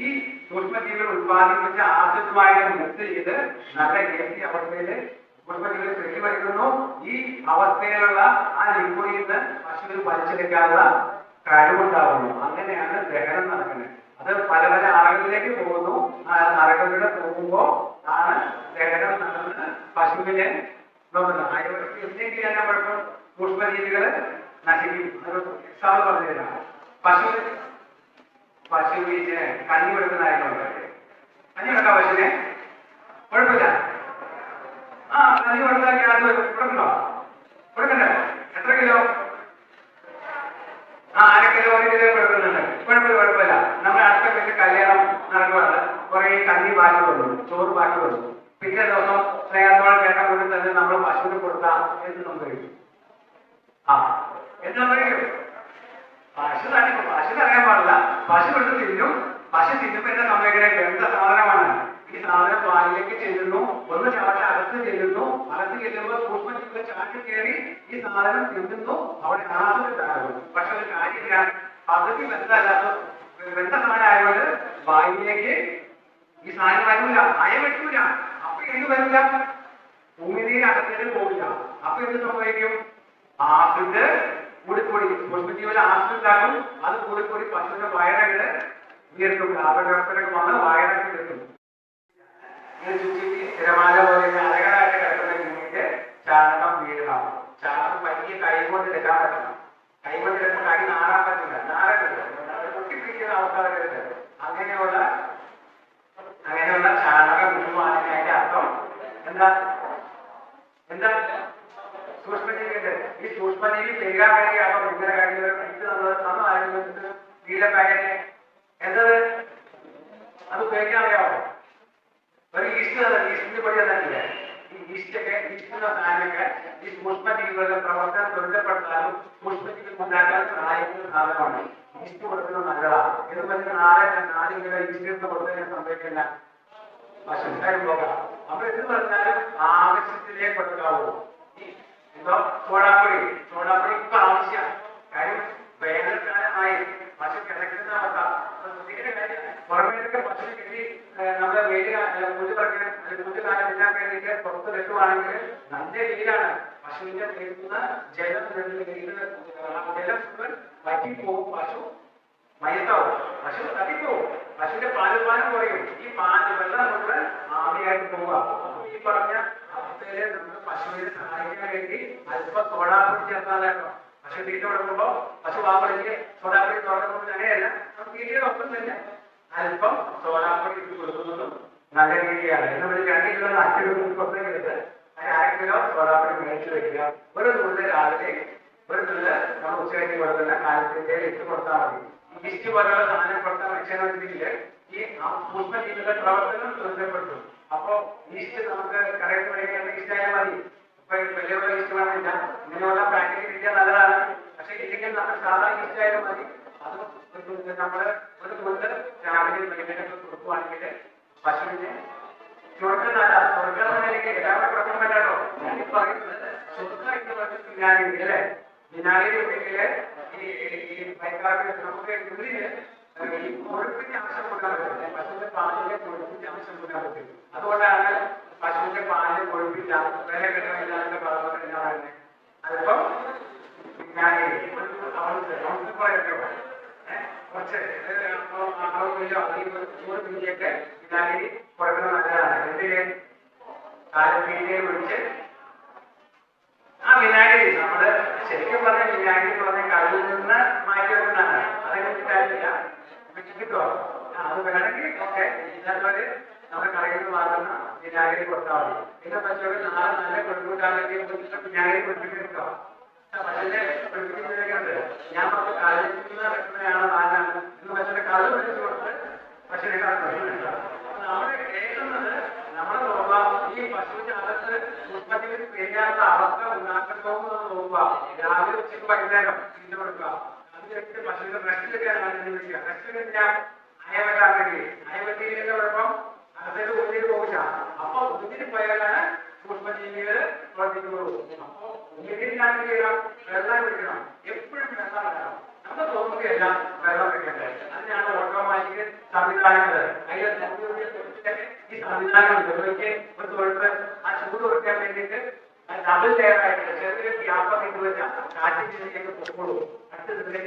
B: ഈ സൂക്ഷ്മജീവികൾ ഉത്പാദിപ്പിച്ച ആസിഡുമായിട്ട് മിക്സ് ചെയ്ത് നല്ല AC അവസ്ഥയില് സൂക്ഷ്മജീവികൾ കെട്ടിവരുന്നു. ഈ അവസ്ഥയിലുള്ള ആ ലിക്വിഡിൽ നിന്ന് പശുവിന് വലിച്ചെടുക്കാനുള്ള കഴിവുണ്ടാവുന്നു. അങ്ങനെയാണ് ദഹനം നടക്കുന്നത്. അത് പല അറകളിലേക്ക് പോകുന്നു. ആ അറകളിലൂടെ പോകുമ്പോ ആണ് ദഹനം നടന്ന് പശുവിനെ നോക്കുന്നത്. അയവർക്ക് എന്തെങ്കിലും തന്നെ കുഴപ്പം? സൂക്ഷ്മജീവികള് നശിക്കും. ഒരു എക്സാമ്പിൾ പറഞ്ഞു തരാം. പശുവിന് കഞ്ഞി കൊടുക്കുന്ന ആയതുകൊണ്ട് കഞ്ഞി കൊടുക്കാം. പശുവിനെ കുഴപ്പമില്ല. കഞ്ഞി കൊടുത്താൽ ഗ്യാസ് കൊടുക്കണ്ടോ? കൊടുക്കണ്ടേ? എത്ര കിലോ? 1/2 കിലോ 1 കിലോ കൊടുക്കുന്നുണ്ട്. കുഴപ്പമില്ല. നമ്മുടെ അടുത്ത വീട്ടിൽ കല്യാണം നടക്കുവാണ്. കുറെ കഞ്ഞി ബാക്കി വന്നു, ചോറ് ബാക്കി വന്നു. പിറ്റേ ദിവസം സ്നേഹത്തോടെ ചേട്ടൻ കൂടി തന്നെ നമ്മൾ പശുവിന് കൊടുത്താൽ എന്ത് സംഭവിക്കും? എന്ത് സംഭവിക്കും? പശു അറിയാൻ പാടില്ല. പശു എടുത്ത് തിന്നും. പശു തിന്നുമ്പോ എന്താ സംഭവിക്കണേ? ഗന്ധ സാധനമാണ്. ഈ
D: ഈ സാധനം വായിലേക്ക് ചെല്ലുന്നു, ഒന്ന് ചവച്ച് അകത്ത് ചെല്ലുന്നു, അകത്ത് ചെല്ലുമ്പോൾ സൂക്ഷ്മജീവികൾ ചാടി കയറി ഈ സാധനം തിന്നുന്നു, അവിടെ ആകുന്നു. പക്ഷെ ഒരു കാര്യമില്ല, പകുതി ബന്ധമല്ലാത്ത ബന്ധ സാധനം ആയതുകൊണ്ട് വായിലേക്ക് ഈ സാധനം വരില്ല, അയവെട്ടൂല. അപ്പൊ എന്ത് വരില്ല? ഭൂമിയിൽ അകത്തേക്ക് പോകില്ല. അപ്പൊ എന്ത് സംഭവിക്കും? ആസിഡ് കൂടിക്കൂടി സൂക്ഷ്മജീവികൾ ആസിഡ് ഉണ്ടാക്കും, അത് കൂടിക്കൂടി പശുവിന്റെ വയറകള് ഉയർത്തും, ലാഭവ്യവസ്ഥയൊക്കെ വന്ന് വയറൊക്കെ ഉയർത്തും. സ്ഥിരമാല പോലെ അലകളായിട്ട് കിടക്കുന്ന ഭൂമിക്ക് ചാണകം വീഴണം. ചാണകം പറ്റിയ കൈ കൊണ്ട് എടുക്കാൻ പറ്റണം. കൈ കൊണ്ട് എടുക്കുമ്പോൾ കൈ നാറാൻ പറ്റില്ല, നാറരുത്, പൊട്ടിപ്പിടിക്കുന്ന അവസ്ഥ. അങ്ങനെയുള്ള ചാണകം വീഴുവാനതിന്റെ അർത്ഥം എന്താ? എന്താ? സൂക്ഷ്മജീവിയുണ്ട്. ഈ സൂക്ഷ്മജീവി ചെയ്യാൻ വേണ്ടി അപ്പൊ ഇങ്ങനെ കഴിഞ്ഞ വീല പാക്കറ്റ് എന്തത്? അത് ഉപയോഗിക്കാൻ അറിയാമോ? ഒരു ഈസ്റ്റിന്റെ പൊടി തന്നില്ല. ഈ ഈസ്റ്റൊക്കെ ഈസ്റ്റുന്ന സാധനമൊക്കെ ഈ സൂക്ഷ്മജീവികളുടെ പ്രവർത്തനം ത്വരിതപ്പെടുത്താനും സൂക്ഷ്മജീവികൾ ഉണ്ടാക്കാനും സഹായിക്കുന്ന സാധനമാണ്. ഈസ്റ്റ് കൊടുക്കുന്നത് നല്ലതാണ്. ഇത് പറഞ്ഞാൽ 4 കിലോ ഈസ്റ്റ് കൊടുത്തതിന് സംഭവിക്കില്ല, പശുക്കാരും പോകാം. അപ്പൊ എന്ത് പറഞ്ഞാലും ആവശ്യത്തിലേക്ക് കൊടുക്കാവൂ. എന്തോ സോഡാപ്പൊടി ഇപ്പൊ ആവശ്യം. കാര്യം വേനൽക്കാലമായി പശു കിടക്കുന്ന അവസ്ഥ. പുറമേതൊക്കെ പശുവിനെ കിട്ടി നമ്മളെ കുഞ്ഞുകാലം തിന്നാൻ വേണ്ടിയിട്ട് പുറത്ത് വെക്കുവാണെങ്കിൽ നല്ല വെയിലാണ്. പശുവിന്റെ കേൾക്കുന്ന ജലം ജലം വറ്റിപ്പോവും, പശു മയത്താവും, പശു തട്ടിപ്പോവും, പശുവിന്റെ പാലുപാനം കുറയും. ഈ വെള്ളം മുഴുവൻ ആവിയായിട്ട് പോവുക. ഈ പറഞ്ഞ അവസ്ഥയില് നമ്മൾ പശുവിനെ സഹായിക്കാൻ വേണ്ടി അല്പം സോഡാപ്പൊടി ചേർത്താലോ. പശു തീറ്റ കൊടുക്കുമ്പോ പശു വാപ്പടിക്ക് സോഡാപ്പൊടി തുറക്കുന്നത് അങ്ങനെയല്ല, തീറ്റയുടെ ഒപ്പം തന്നെ അല്പം സോഡാപ്പൊടി ഇട്ട് കൊടുക്കുന്നതും നല്ല രീതിയാണ്. നമ്മൾ 2 കിലോ പുറത്തേക്കെടുത്ത് അതിന് 1/2 കിലോ സോഡാപ്പൊടി മേടിച്ചു വെക്കുക. ഒരു തുള്ളി രാവിലെ, ഒരു തുള്ളി നമ്മൾ ഉച്ചകഴിഞ്ഞ് കൊടുക്കുന്ന കാലത്തിന്റെ ഇട്ട് കൊടുത്താൽ മതി. ഈസ്റ്റ് പോലുള്ള സാധനം കൊടുത്താൽ വെച്ചിട്ടുണ്ടെങ്കിൽ ഈ സൂക്ഷ്മജീവികളുടെ പ്രവർത്തനം ത്വരിതപ്പെടുത്തും. അപ്പൊ ഈസ്റ്റ് നമുക്ക് കടയിൽ മേടിക്കാൻ ഈസ്റ്റ് ആയാൽ മതി. ഇപ്പൊ വലിയ ഈസ്റ്റ് വേണമെന്നില്ല, ഇങ്ങനെയുള്ള പാക്കറ്റ് കിട്ടിയാൽ നല്ലതാണ്. പക്ഷെ ഇല്ലെങ്കിൽ നമ്മൾ സാധാരണ ഈസ്റ്റ് ആയാലും മതി. അത് നമ്മള് ഒരു തുള്ളി രാവിലെ വൈകുന്നേരമൊക്കെ കൊടുക്കുവാണെങ്കിൽ പശുവിന് ചുരുക്കുന്നല്ല. സ്വർഗം അല്ലെങ്കിൽ എല്ലാവരും കൊടുക്കാൻ പറ്റാട്ടോ. ഞാനീ പറയുന്നത് സ്വർഗം എന്ന് പറഞ്ഞ വിനാഗിരി അല്ലെ, വിനാഗിരി ഉണ്ടെങ്കിൽ ഈ വൈകാർക്ക് നമുക്ക് ഉള്ളില് ഈ കൊഴുപ്പിന്റെ ആവശ്യം കൊടുക്കാൻ പറ്റും. പശുവിന്റെ പാലിലെ കൊഴുപ്പിന്റെ ആവശ്യം കൊടുക്കാൻ പറ്റും. അതുകൊണ്ടാണ് പശുവിന്റെ പാലിൽ കൊഴുപ്പില്ല വില കിട്ടണമെന്നൊക്കെ പറഞ്ഞിട്ട് അതിപ്പം വിനാഗിരി പറയട്ടോ കുറച്ച് 60 കിലോ 100 മില്ലിയൊക്കെ വിനാഗിരി കൊടുക്കുന്നത് നല്ലതാണ്. എന്തിന്? കാലത്തീറ്റയിൽ ഒഴിച്ച് ആ വിനാഗിരി നമ്മള് ശരിക്കും പറഞ്ഞ വിനാഗിരി എന്ന് പറഞ്ഞ കടലിൽ നിന്ന് മാറ്റി വെക്കുന്നതാണ്. അതിനെ കിട്ടാനില്ല, കിട്ടുമോ? അത് വേണമെങ്കിൽ ഓക്കെ. ഇല്ലാത്തവര് നമ്മുടെ കടയിൽ നിന്ന് വാങ്ങുന്ന വിനാഗിരി കൊടുത്താൽ മതി. പിന്നെ പശുവിന് നാളെ നല്ല കൊടുക്കൂട്ടാണെങ്കിൽ വിനാഗിരി കൊടുത്തിട്ടോ. പശുവിനെ കൊടുപ്പിക്കുന്നുണ്ട്. ഞാൻ പറഞ്ഞ കടലിൽ നിന്ന് വെക്കുന്നതാണ് സാധനമാണ് എന്ന് പശുവിന്റെ കടൽ മേടിച്ചു കൊടുത്ത് പശുവിനെ കടന്നുണ്ട്. നമ്മള് കേൾക്കുന്നത് നമ്മളെ നോക്കുക, ഈ പശുവിന്റെ അകത്ത് സൂക്ഷ്മജീവികൾ പെയ്യാനുള്ള അവസ്ഥ ഉണ്ടാക്കണമോ എന്ന് നോക്കുക. രാവിലെ ഉച്ചയ്ക്ക് വൈകുന്നേരം തീറ്റ കൊടുക്കുക. അത് കഴിഞ്ഞിട്ട് പശുവിന്റെ റെസ്റ്റ് എടുക്കാനാണ് വിളിക്കുക. റെസ്റ്റ് എടുക്കാൻ അയവെട്ടാൻ വേണ്ടി അയവെട്ടിയിലോടൊപ്പം അകത്തേക്ക് ഉള്ളിൽ പോകില്ല. അപ്പൊ ഉള്ളിൽ പോയാലാണ് സൂക്ഷ്മജീവികൾ പ്രവർത്തിക്കുള്ളൂ. അപ്പൊ ഉള്ളിലാണ് ചെയ്യണം, വെള്ളം കുടിക്കണം. എപ്പോഴും വെള്ളം വേണം. നമ്മൾ തോന്നുകയെല്ലാം വെള്ളം വെക്കണ്ടേ. അതിനാണ് ഓട്ടോമാറ്റിക് സംവിധാനങ്ങൾ. അതിൽ ഈ സംവിധാനമുണ്ട്. ഒരു തൊഴുത്ത് ആ ചൂട് കൊടുക്കാൻ വേണ്ടിയിട്ട് ഡബിൾ ലെയർ ആയിട്ട് ചെറിയ ഗ്യാപ്പ് ഇട്ട് വെച്ചാൽ കാറ്റിലേക്ക് പൊക്കോളൂ. അടുത്തതില്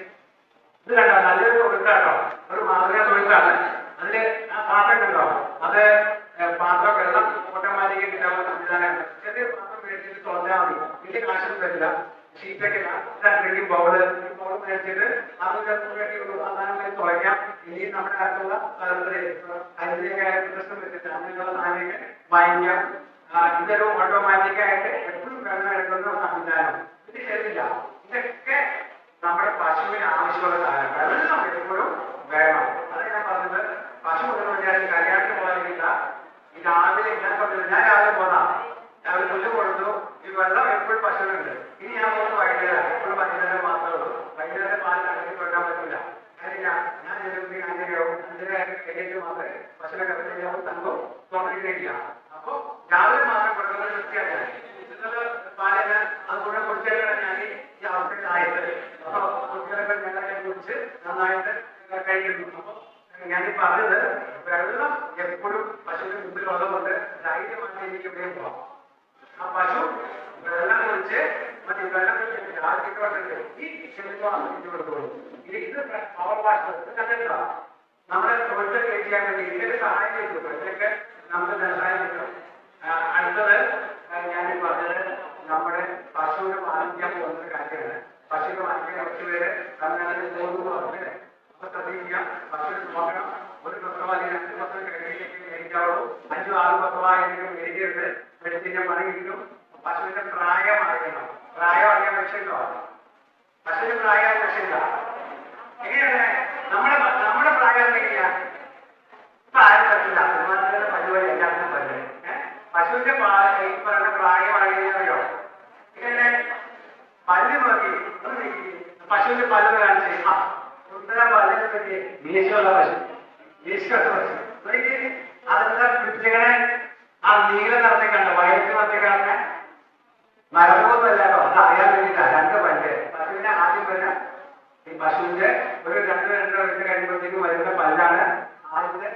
D: ഇത് കണ്ടോ, നല്ലൊരു തൊഴുത്താട്ടോ, ഒരു മാതൃക തൊഴുത്താണ്. അതില് ആ പാത്രം കണ്ടോ, അത് പാത്രം വെള്ളം ഓട്ടോമാറ്റിക് കിട്ടാനുള്ള സംവിധാനമുണ്ട്. ചെറിയ പാത്രം മേടിച്ചിട്ട് തുറന്നാൽ മതി. വലിയ കാശൊന്നും വരില്ല. ഷീറ്റൊക്കെ ഡ്രിങ്കിങ് ബൗള് മേടിച്ചിട്ട് അതൊക്കെ വേണ്ടിയുള്ളൂ. സാധാരണ തുറയ്ക്കാം. ഇനി നമ്മുടെ അടുത്തുള്ള അതിലേക്ക് പ്രശ്നം വെച്ചിട്ട് അങ്ങനെയുള്ള സാധനങ്ങൾ വാങ്ങിക്കാം. ഇതൊരു ഓട്ടോമാറ്റിക് ആയിട്ട് എപ്പോഴും വെള്ളം എടുക്കുന്ന സംവിധാനം. ഇത് ശരിയില്ല. ഇതൊക്കെ നമ്മുടെ പശുവിന് ആവശ്യമുള്ള സാധനം. വെള്ളം എപ്പോഴും വേണം. അത് ഞാൻ പറഞ്ഞത്. പശു എന്ന് പറഞ്ഞാൽ കല്യാണത്തിന് പോകാനില്ല. ഈ രാവിലെ ഞാൻ പറഞ്ഞില്ല, ഞാൻ രാവിലെ പോകാം, രാവിലെ പുല്ല് കൊടുത്തു. ഈ വെള്ളം എപ്പോഴും പശുവിനുണ്ട്. ഇനി ഞാൻ പോകുന്നത് വൈകുന്നേരം, എപ്പോഴും വൈകുന്നേരം മാത്രമേ ഉള്ളൂ. വൈകുന്നേരം പാൽ കടലിൽ കൊടുക്കാൻ പറ്റില്ല. ഞാൻ ചെല്ലുമ്പോൾ 5 കഴിഞ്ഞിട്ട് മാത്രമേ പശുവിനെ കടലിലാവും തങ്കം ഞാൻ ഈ പറഞ്ഞത് വെള്ളം എപ്പോഴും പശുവിന്റെ മുമ്പിൽ ഉള്ളതുകൊണ്ട് ധൈര്യമായിട്ട് എനിക്ക് എവിടെയും പോവാം. ആ പശു വെള്ളം കുടിച്ച് മറ്റേ വെള്ളം കുടിച്ചിട്ട് ഈ ക്ഷണിച്ചു കൊടുത്തോളൂ. ഇത് പവർ വാഷ് കണ്ടിട്ടുണ്ടോ? നമ്മുടെ തൊഴിൽ ചെയ്യാൻ വേണ്ടി ഇതിന്റെ സഹായം ചെയ്തു. ഇതൊക്കെ നമുക്ക് ധനസഹായം കിട്ടും. അടുത്തത് ഞാൻ പറഞ്ഞത് നമ്മുടെ പശുവിനെ വാങ്ങിക്കാൻ പോകുന്ന കാര്യമാണ്. പശുവിനെ വാങ്ങിക്കാൻ കുറച്ച് പേര് തമിഴ്നാട്ടിൽ പോകുന്നു. അപ്പൊ ശ്രദ്ധിക്കുക, പശുവിനെ നോക്കണം. ഒരു പ്രസവം അല്ലെങ്കിൽ 2 പ്രസവം കഴിഞ്ഞിട്ട് മേടിക്കാവുള്ളൂ. 5-6 പ്രസവമായെങ്കിലും മേടിക്കരുത്. മേടിച്ച് പണി കിട്ടും. പശുവിന്റെ പ്രായം അറിയണം. പ്രായം അറിയാൻ ലക്ഷ്യമുണ്ടോ? പശുവിന്റെ പ്രായം ലക്ഷ്യമില്ല. എങ്ങനെയാണ് നമ്മുടെ പ്രായം എങ്ങനെയാ? ഇപ്പൊ ആരും പറ്റില്ല. സിനിമാരുടെ പരിപാടി എല്ലാത്തിനും പറ്റില്ല. പശുവിന്റെ ഈ പറയുന്ന പ്രായമാണെന്ന് അറിയോ? ഇങ്ങനെ പല്ല് നോക്കി പശുവിന്റെ പല്ല് കാണിച്ച് സുന്ദരം പല്ലിനെ പറ്റി മീശയുള്ള പശു, മീശയുള്ള പശു അതെന്താ കുട്ടികളെ ആ നീല നിറത്തെ കണ്ട വയസ്സ് നിറത്തെ കാണുന്ന മരമൊന്നുമല്ലോ. അത് അറിയാൻ വേണ്ടിയിട്ടാ. 2 പല്ല് പശുവിനെ ആദ്യം തന്നെ ഈ പശുവിന്റെ ഒരു 2-2.5 വയസ്സ് കഴിയുമ്പോഴത്തേക്കും വരുന്ന പല്ലാണ് ആദ്യത്തെ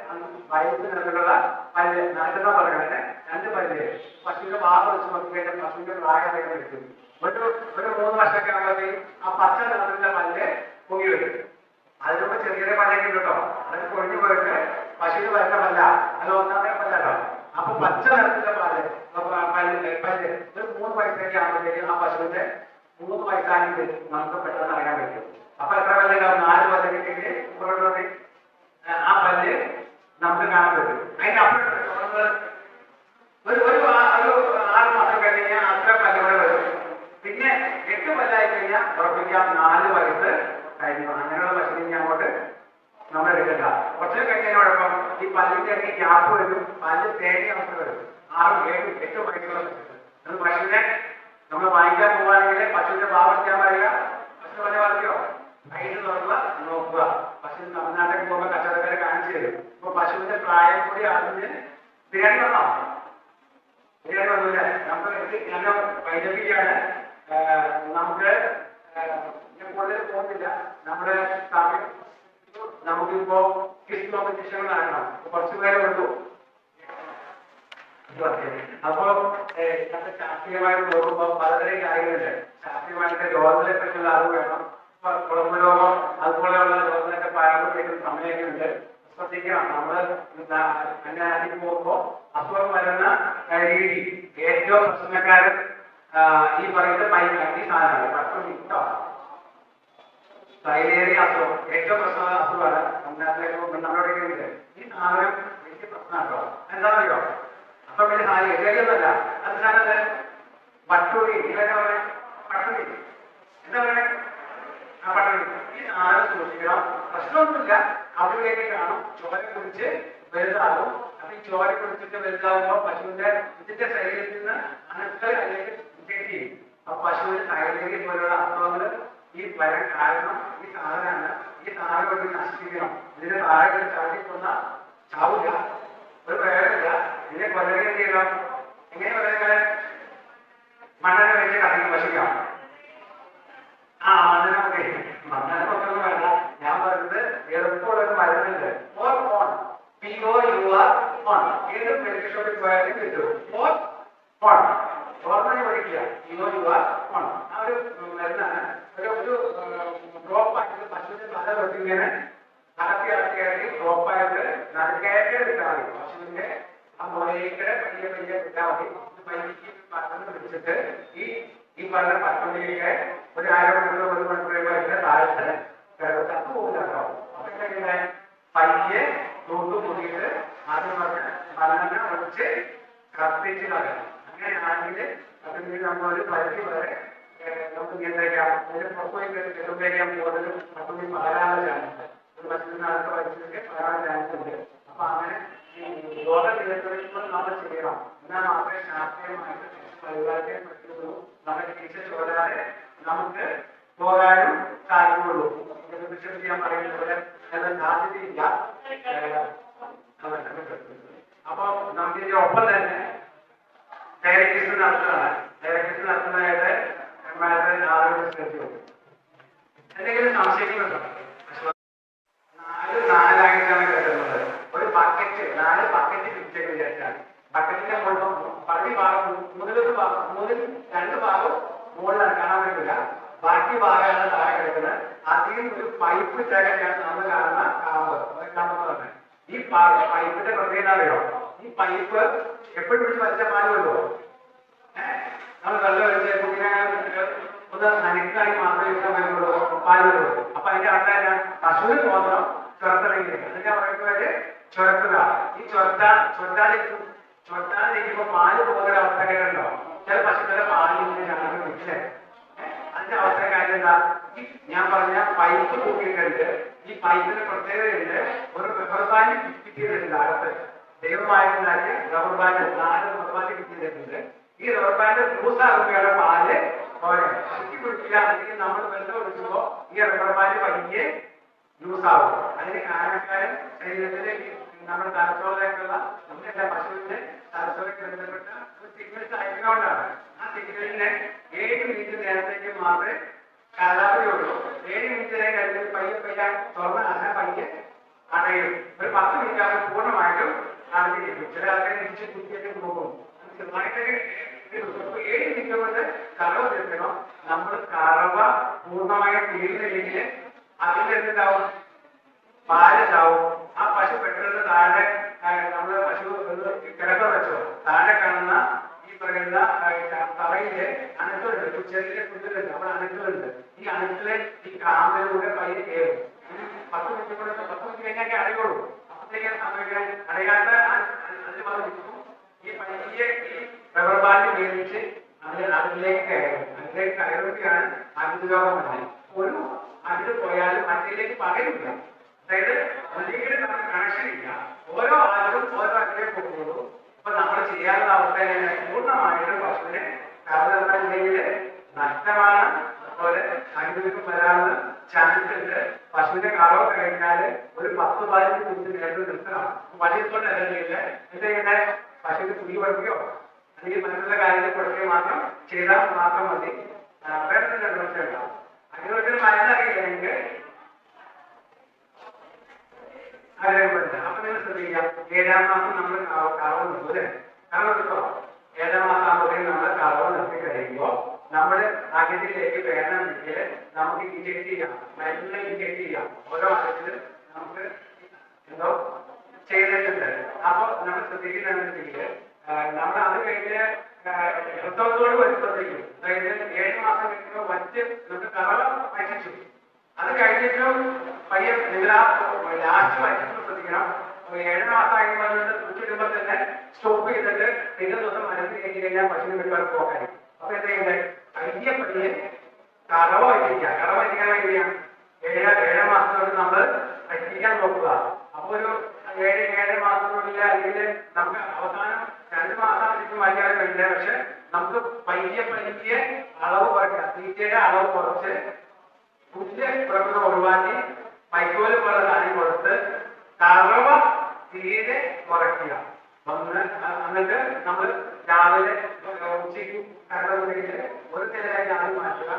D: വയസ്സ് നിറത്തിലുള്ള പല്ല്. നടക്കുന്ന പറയുന്നത് 2 പല്ല്. പശുവിന്റെ വാഹ വെച്ച് നോക്കി കഴിഞ്ഞാൽ പശുവിന്റെ പ്രായം എടുക്കും. ഒരു 3 വർഷമൊക്കെ ആകുമ്പോഴത്തേക്കും ആ പച്ച നിറത്തിലുള്ള പല്ല് പൊങ്ങി വരും. അതിലൂടെ ചെറിയ പല്ലൊക്കെ കേട്ടോ. അതൊക്കെ പൊഴിഞ്ഞു പോയിട്ട് പശുവിന് വരുന്ന പല്ല. അത് 1-ാമത്തെ പല്ലല്ലോ. അപ്പൊ പച്ച നിറത്തിലുള്ള പല്ല് ഒരു 3 വയസ്സൊക്കെ ആകുമ്പോഴത്തേക്കും ആ പശുവിന്റെ 3 വയസ്സായിട്ട് നമുക്ക് പെട്ടെന്ന് അറിയാൻ പറ്റും. അപ്പൊ എത്ര പല്ലുണ്ടാവും? 4 പല്ലൊക്കെ ആ പല്ല് നമുക്ക് കാണാൻ പറ്റും. അതിന്റെ അപ്പുറം ഒരു 6 മാസം കഴിഞ്ഞാൽ അത്ര പല്ലുകൂടെ വരും. പിന്നെ 8 പല്ലായി കഴിഞ്ഞാൽ ഉറപ്പിക്കാം 4 വയസ്സ് കഴിഞ്ഞു. അങ്ങനെയുള്ള പശുവിനെ അങ്ങോട്ട് നമ്മൾ എടുക്കണ്ട. കുറച്ച് കഴിഞ്ഞാൽ കുഴപ്പം ഈ പല്ലിന്റെ ഇടയ്ക്ക് ഗ്യാപ്പ് വരും. പല്ല് തേങ്ങ അവസ്ഥ വരും. 6-7-8 വയസ്സുള്ള പശു. പശുവിനെ നമ്മൾ വാങ്ങിക്കാൻ പോവാണെങ്കിൽ പശുവിന്റെ ഭാവം പറയുക. പശു പല വളർത്തിയോ കയ്യിൽ തുറക്കുക, നോക്കുക. പശു തമിഴ്നാട്ടിൽ പോകുമ്പോൾ കച്ചവടക്കാരെ കാണിച്ചു തരും. ഇപ്പൊ പശുവിന്റെ പ്രായം കൂടി അറിഞ്ഞ് ബിരിയാണി വന്നോ? ബിരിയാണി വന്നില്ല. നമുക്ക് ഞാൻ വൈദ്യുതിക്കാണ്. നമുക്ക് കൂടുതൽ പോകുന്നില്ല. നമ്മുടെ സമയം നമുക്കിപ്പോ ക്വിസ് കോമ്പറ്റീഷനുകൾ നടക്കണം. കുറച്ചു പേരെ ഉള്ളൂ. അപ്പോ നമ്മുടെ ശാസ്ത്രീയമായിട്ട് നോക്കുമ്പോൾ പലതരം കാര്യങ്ങളുണ്ട്. ശാസ്ത്രീയമായിട്ട് രോഗങ്ങളെ പറ്റിയുള്ള അറിവ് വേണം. കുളമ്പ് രോഗം അതുപോലെയുള്ള രോഗങ്ങളൊക്കെ പാരമ്പര്യത്തിന് സമയമൊക്കെ ഉണ്ട്. ശ്രദ്ധിക്കണം. നമ്മള് അങ്ങനെ പോകുമ്പോ അസുഖം വരുന്ന രീതി ഏറ്റവും പ്രശ്നക്കാരൻ ഈ പറയുന്ന ഈ സാധനമാണ്. പട്ടുണ്ടി തൈലേറിയ അസുഖം ഏറ്റവും പ്രശ്ന അസുഖമാണ്. നമ്മളോടൊക്കെ ഉണ്ട്. ഈ സാധനം വലിയ പ്രശ്നമാണോ? എന്താണെന്നറിയോ? അപ്പൊ വലിയ സാധനം എതിരൊന്നല്ല. അത് സാധനത്ത് പട്ടുണ്ടി പട്ടുണ്ടി എന്താ പറയുക? ആ പട്ടുണ്ടി ഈ സാധനം സൂക്ഷിക്കണം. പ്രശ്നമൊന്നുമില്ല. അവിടേക്ക് കാണും. ചോര കുടിച്ച് വലുതാകും. അപ്പൊ ഈ ചോര കുടിച്ചിട്ട് വലുതാകുമ്പോ പശുവിന്റെ ഇതിന്റെ ശരീരത്തിൽ നിന്ന് അണുക്കൾ അതിലേക്ക് ഇൻജെക്ട് ചെയ്യും. അപ്പൊ പശുവിന് തൈലേറിയ പോലുള്ള അസുഖങ്ങൾ ഈ വരാൻ കാരണം ഈ സാധനമാണ്. ഈ സാധനം കൊണ്ട് നശിപ്പിക്കണം. ഇതിന് താഴെ ചാടിക്കൊന്ന ചാവില്ല, ഒരു പ്രയോജനമില്ല. ഇതിനെ കൊല്ലം ചെയ്യണം. എങ്ങനെ കൊല്ലങ്ങളെ? മണ്ണെണ്ണ വെച്ച് കത്തിക്ക് വശിക്കാം. മണ്ണെണ്ണ കൊണ്ടൊന്നും വേണ്ട. ഞാൻ പറയുന്നത് എളുപ്പമുള്ളൊരു മരുന്നുണ്ട്. ഏത് മെഡിക്കൽ ഷോപ്പിൽ പോയാലും കിട്ടും. ഓർമ്മ പഠിക്കുക. ആ ഒരു മരുന്നാണ്. ഒരു ഡ്രോപ്പായിട്ട് പശുവിന്റെ തല തൊട്ടിങ്ങനെ അടക്കി ഡ്രോപ്പായിട്ട് നടുക്കയറ്റ് എടുത്താൽ മതി. പശുവിന്റെ ആ മുളയിലേക്ക് പയ്യെ ഇട്ടാൽ മതി. പയ്യക്ക് പടർന്ന് പിടിച്ചിട്ട് ഈ പറഞ്ഞ പത്തുള്ളിയൊക്കെ ഒരു 1 മണിക്കൂർ താഴത്തെ ചത്തു പോകുന്നുണ്ടോ? അപ്പൊ എങ്ങനെ പയ്യെ തൂത്ത് കൂടിയിട്ട് ആദ്യം പറഞ്ഞ മണ്ണെണ്ണ ഒഴിച്ച് കത്തിച്ച് കളയാം. അങ്ങനെയാണെങ്കിൽ അതിൽ നമ്മളൊരു പരിധി വരെ നമുക്ക് നിയന്ത്രിക്കാം. അതിന് പുറത്തേക്ക് ചെറുപ്പേക്കാൻ കൂടുതലും പത്തുള്ളി പകരാനുള്ള ചാൻസ്. ഒരു പശുവിന് അടുത്ത പരിസ്ഥിതിക്ക് പകരാനുള്ള ചാൻസ് ഉണ്ട്. അപ്പൊ അങ്ങനെ ഈ രോഗ നിയന്ത്രിക്കുമ്പോൾ നമ്മൾ ചെയ്യണം. എന്നാൽ മാത്രമേ ശാസ്ത്രീയമായിട്ട് പരിപാലിക്കാൻ പറ്റുള്ളൂ. നമ്മുടെ ചികിത്സ ചോരാതെ നമുക്ക് പോകാനും സാധിക്കുള്ളൂ. ഞാൻ പറയുന്നത് പോലെ സാധ്യതയില്ല. അപ്പൊ നമുക്കിതിന്റെ ഒപ്പം തന്നെ ഡയറക്ടേഴ്സ് നടത്തുന്നതാണ്. ഡയറക്ടേഴ്സ് നടത്തുന്നതായിട്ട് എന്തെങ്കിലും സംശയങ്ങളുണ്ടോ? 4-4 ആയിട്ടാണ് കേട്ടത്. ബാക്കി ഭാഗമാണ് താഴെ കിടക്കുന്നത്. അതിൽ ഒരു പൈപ്പ് ചേർക്കാണ് നമ്മൾ കാണുന്ന കാമ്പ്. കാമ്പെന്ന് പറഞ്ഞത് ഈ പൈപ്പിന്റെ പ്രത്യേകത അറിയോ? ഈ പൈപ്പ് എപ്പോഴും പിടിച്ച് വലിച്ച പാല് വരുമോ? നമ്മൾ വെള്ളം ഒഴിച്ച് കുട്ടിനെ ഒന്ന് നനക്കായി മാത്രമേ വരുള്ളൂ, പാല് വരുള്ളൂ. അപ്പൊ അതിന്റെ അർത്ഥം പശുവിന് മാത്രം ചുരത്തണമെങ്കിൽ അതിന്റെ പറയുന്നത് ചുരത്തുക. ഈ ചുരത്താതിരിക്കുമ്പോ പാല് പോകുന്ന അവസ്ഥകളുണ്ടോ? ചില പശുക്കളുടെ പാലിന്റെ ചാണകം ഇല്ലേ? അതിന്റെ അവസ്ഥ കാര്യം എന്താ? ഈ ഞാൻ പറഞ്ഞ പൈപ്പ് തൂക്കിയിട്ടുണ്ട്. ഈ പൈപ്പിന് പ്രത്യേകതയുണ്ട്. ഒരു റബ്ബർ ബാൻഡ് ഫിറ്റ് ചെയ്തിട്ടുണ്ട് അകത്ത്. ദൈവമായിട്ടുണ്ടാക്കിയ rubber band 4 rubber band fit ചെയ്തിട്ടുണ്ട്. ഈ റബ്ബർ ബാൻഡ് ലൂസാകുമ്പോഴാണ് പാല് ചുറ്റി പിടിക്കുക. അല്ലെങ്കിൽ നമ്മൾ വെള്ളം ഒഴിക്കുമ്പോ ഈ റബ്ബർ ബാൻഡ് പയ്യെ ലൂസാവും. അതിന് കാരണക്കാരൻ ശരീരത്തിലെ നമ്മുടെ തലച്ചോറിലേക്കുള്ള നമ്മുടെ പശുവിന്റെ തലച്ചോറൊക്കെ ബന്ധപ്പെട്ട ഒരു സിഗ്നൽസ് അയക്കുന്നതുകൊണ്ടാണ്. ആ സിഗ്നലിന് 7 മിനിറ്റ് നേരത്തേക്ക് മാത്രമേ കാലാവധിയുള്ളൂ. 7 മിനിറ്റ് നേരം കഴിഞ്ഞ് പയ്യെ തുറന്ന പയ്യെ അടയും. ഒരു 10 മിനിറ്റ് ആകുമ്പോൾ പൂർണ്ണമായിട്ടും അടഞ്ഞിരിക്കും. ചില ആൾക്കാരെ തിരിച്ച് കുത്തിയൊക്കെ നോക്കും. ചെറുതായിട്ടൊക്കെ 7 മിനിറ്റ് കൊണ്ട് കറവ തീർക്കണം. നമ്മൾ കറവ പൂർണ്ണമായും തീർന്നില്ലെങ്കിൽ അതിൽ എന്തുണ്ടാവും? പാലുണ്ടാവും. ആ പശു പെട്ടെന്ന് താഴെ നമ്മള് പശു കിടക്ക വെച്ചോ താഴെ കാണുന്ന ഈ പറയുന്ന തറയില് അണുക്കളുണ്ട്, ചെറിയ കുഞ്ഞുങ്ങളുണ്ട്, അവിടെ അണുക്കളുണ്ട്. ഈ അണുക്കളെ ഈ കാമ്പിലൂടെ പയ്യെ കയറും. 10 മിനിറ്റ് കഴിഞ്ഞാൽ അടയുള്ളൂ. അപ്പോഴത്തേക്ക് സംഭവിക്കാൻ അടയാത്ത അതിൽ വന്നിരിക്കും. ഈ പയ്യെ ഈ റബ്ബർ ബാൻഡ് മേടിച്ച് അതിലേക്ക് കയറും. അതിലേക്ക് കയറുകയാണ് അമിതരോഗം തന്നെ. ഒരു അതിൽ പോയാലും മറ്റേലേക്ക് പകരില്ല. അതായത് ഒരിക്കലും നമുക്ക് കണക്ഷൻ ഇല്ല. ഓരോ ആളും ഓരോ അതിലേക്ക് പോകുള്ളൂ. അപ്പൊ നമ്മൾ ചെയ്യാനുള്ള അവസ്ഥ പൂർണ്ണമായിട്ടും പശുവിനെ കറന്നില്ലെങ്കിൽ നഷ്ടമാണ്. അതുപോലെ അനുഭവിക്കും വരാനുള്ള ചാൻസ് ഉണ്ട്. പശുവിന്റെ കറവ് കഴിഞ്ഞാൽ ഒരു 10-15 മിനിറ്റ് നേരത്തെ നിർത്തണം. വലിയത്തോടെ അല്ലെങ്കിൽ എന്തെങ്കിലും പശുവിന് കുടി കൊടുക്കുകയോ അല്ലെങ്കിൽ മറ്റുള്ള കാര്യങ്ങൾ കൊടുക്കുകയോ മാത്രം ചെയ്താൽ മാത്രം മതി. വേറെ ഉണ്ടാവും. അതിനൊരു മരുന്നറിയില്ലെങ്കിൽ അറിയപ്പെടില്ല. അപ്പൊ നിങ്ങൾ ശ്രദ്ധിക്കാം, 7-ാം മാസം നമ്മൾ കറവ് നിർത്തും അല്ലേ? കറവ് നിർത്തോ? 7-ാം മാസം ആകുമ്പോഴേക്കും നമ്മൾ കറവ് നിർത്തി കഴിയുമ്പോൾ നമ്മുടെ അകത്തിലേക്ക് വേണമെങ്കിൽ നമുക്ക് ഇൻജക്ട് ചെയ്യാം, മരുന്ന് ഇൻജക്ട് ചെയ്യാം. ഓരോ ആഴ്ചയിലും നമുക്ക് എന്തോ ചെയ്തിട്ടുണ്ട്. അപ്പൊ നമ്മൾ ശ്രദ്ധിക്കുന്നുണ്ടെങ്കിൽ നമ്മൾ അത് കഴിഞ്ഞ് പ്രസവത്തോട് വച്ച് ശ്രദ്ധിക്കും. അതായത് 7 മാസം കഴിയുമ്പോൾ വച്ച് നമുക്ക് കറവ വഹിച്ചു. അത് കഴിഞ്ഞിട്ടും പയ്യെ നിങ്ങൾ ലാസ്റ്റ് വഹിച്ചിട്ട് ശ്രദ്ധിക്കണം. 7 മാസം ആയിട്ട് കുറ്റിടുമ്പോൾ തന്നെ സ്റ്റോപ്പ് ചെയ്തിട്ട് പിന്നെ ദിവസം മരുന്ന് കഴിഞ്ഞ് കഴിഞ്ഞാൽ പശുവിന് വീട്ടുകാർ പോകാൻ. അപ്പൊ എന്താ ചെയ്യുന്നത്? പയ്യെ കറവ വഹിക്കുക. കറവ വഹിക്കാൻ വേണ്ടിയാ 7 മാസത്തോട് നമ്മൾ വഹിക്കാൻ നോക്കുക. അപ്പൊ ഒരു 7 മാസത്തിനുള്ളിൽ അല്ലെങ്കിൽ നമുക്ക് അവസാനം 2 മാസം ശരിക്കും വഹിക്കാൻ വേണ്ടില്ല. പക്ഷെ നമുക്ക് പയ്യെ അളവ് കുറയ്ക്കുക. തീറ്റയുടെ അളവ് കുറച്ച് പുല്ല് പുറത്തുനിന്ന് ഒഴിവാക്കി വൈക്കോല് പോലെ സാധനം കൊടുത്ത് കറവ തീരെ കുറയ്ക്കുക. എന്നിട്ട് നമ്മൾ രാവിലെ ഉച്ചയ്ക്ക് കറവ കഴിഞ്ഞ് ഒരു നേരമായിട്ട് ആദ്യം മാറ്റുക.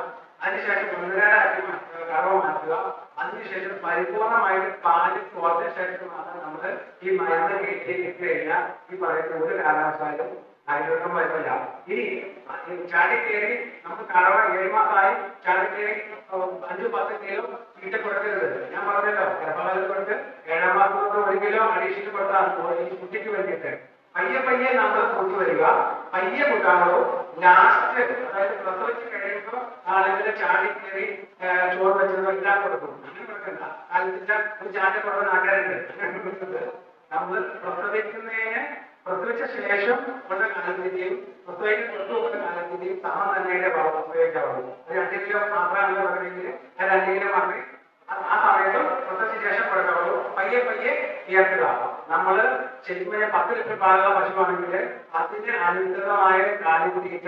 D: അതിനുശേഷം 1.5 കറവ മാറ്റുക. അതിനുശേഷം പരിപൂർണമായിട്ട് പാല് കുറഞ്ഞ ശേഷം മാത്രം നമ്മൾ ഈ മരുന്ന് കയറ്റി കഴിഞ്ഞാൽ ഈ പറയുന്ന ഒരു കാരണവശാലും ആരോഗ്യം വരുന്നില്ല. ഇനി ചാടിക്കേറി നമുക്ക് കറവ 7 മാസമായി ചാടിക്കേറി 5-10 കിലോ തീറ്റ കൊടുക്കരുത്. ഞാൻ പറഞ്ഞല്ലോ, ഗർഭകാലം കൊടുത്ത് 7-ാം മാസം കൊണ്ട് 1 കിലോ അഡീഷണൽ കൊടുത്താൽ ഈ കുട്ടിക്ക് വേണ്ടിയിട്ട് പയ്യെ നമ്മൾ കൊണ്ടുവരിക. പയ്യെ കൂട്ടാണോ ലാസ്റ്റ്, അതായത് പ്രസവിച്ച് കഴിയുമ്പോൾ ആളുകൾ ചാടിക്കേറി ചോറ് വെച്ചതോ എല്ലാം കൊടുക്കും. അങ്ങനെ കൊടുക്കണ്ട. കാലത്തിന്റെ ഒരു ചാറ്റ കൊടുക്കുന്ന ആൾക്കാരുണ്ട്. നമ്മൾ പ്രസവിച്ച ശേഷം ഉള്ള കാലത്തിന്റെയും പ്രസവിക്കുന്ന കാലത്തിന്റെയും സമം തന്നെയുടെ ഉപയോഗിക്കാവുള്ളൂ. 2 കിലോ മാത്രമാണ് പറഞ്ഞെങ്കിൽ 2 കിലോ മാത്രമേ ആ സമയത്തും പ്രസവിച്ച ശേഷം കൊടുക്കാവുള്ളൂ. പയ്യെ ഉയർത്തുക. നമ്മൾ ശരിക്കും 10 ലിറ്റർ പാലുള്ള പശുവാണെങ്കിൽ അതിന്റെ അനുസൃതമായ കാലിത്തീറ്റ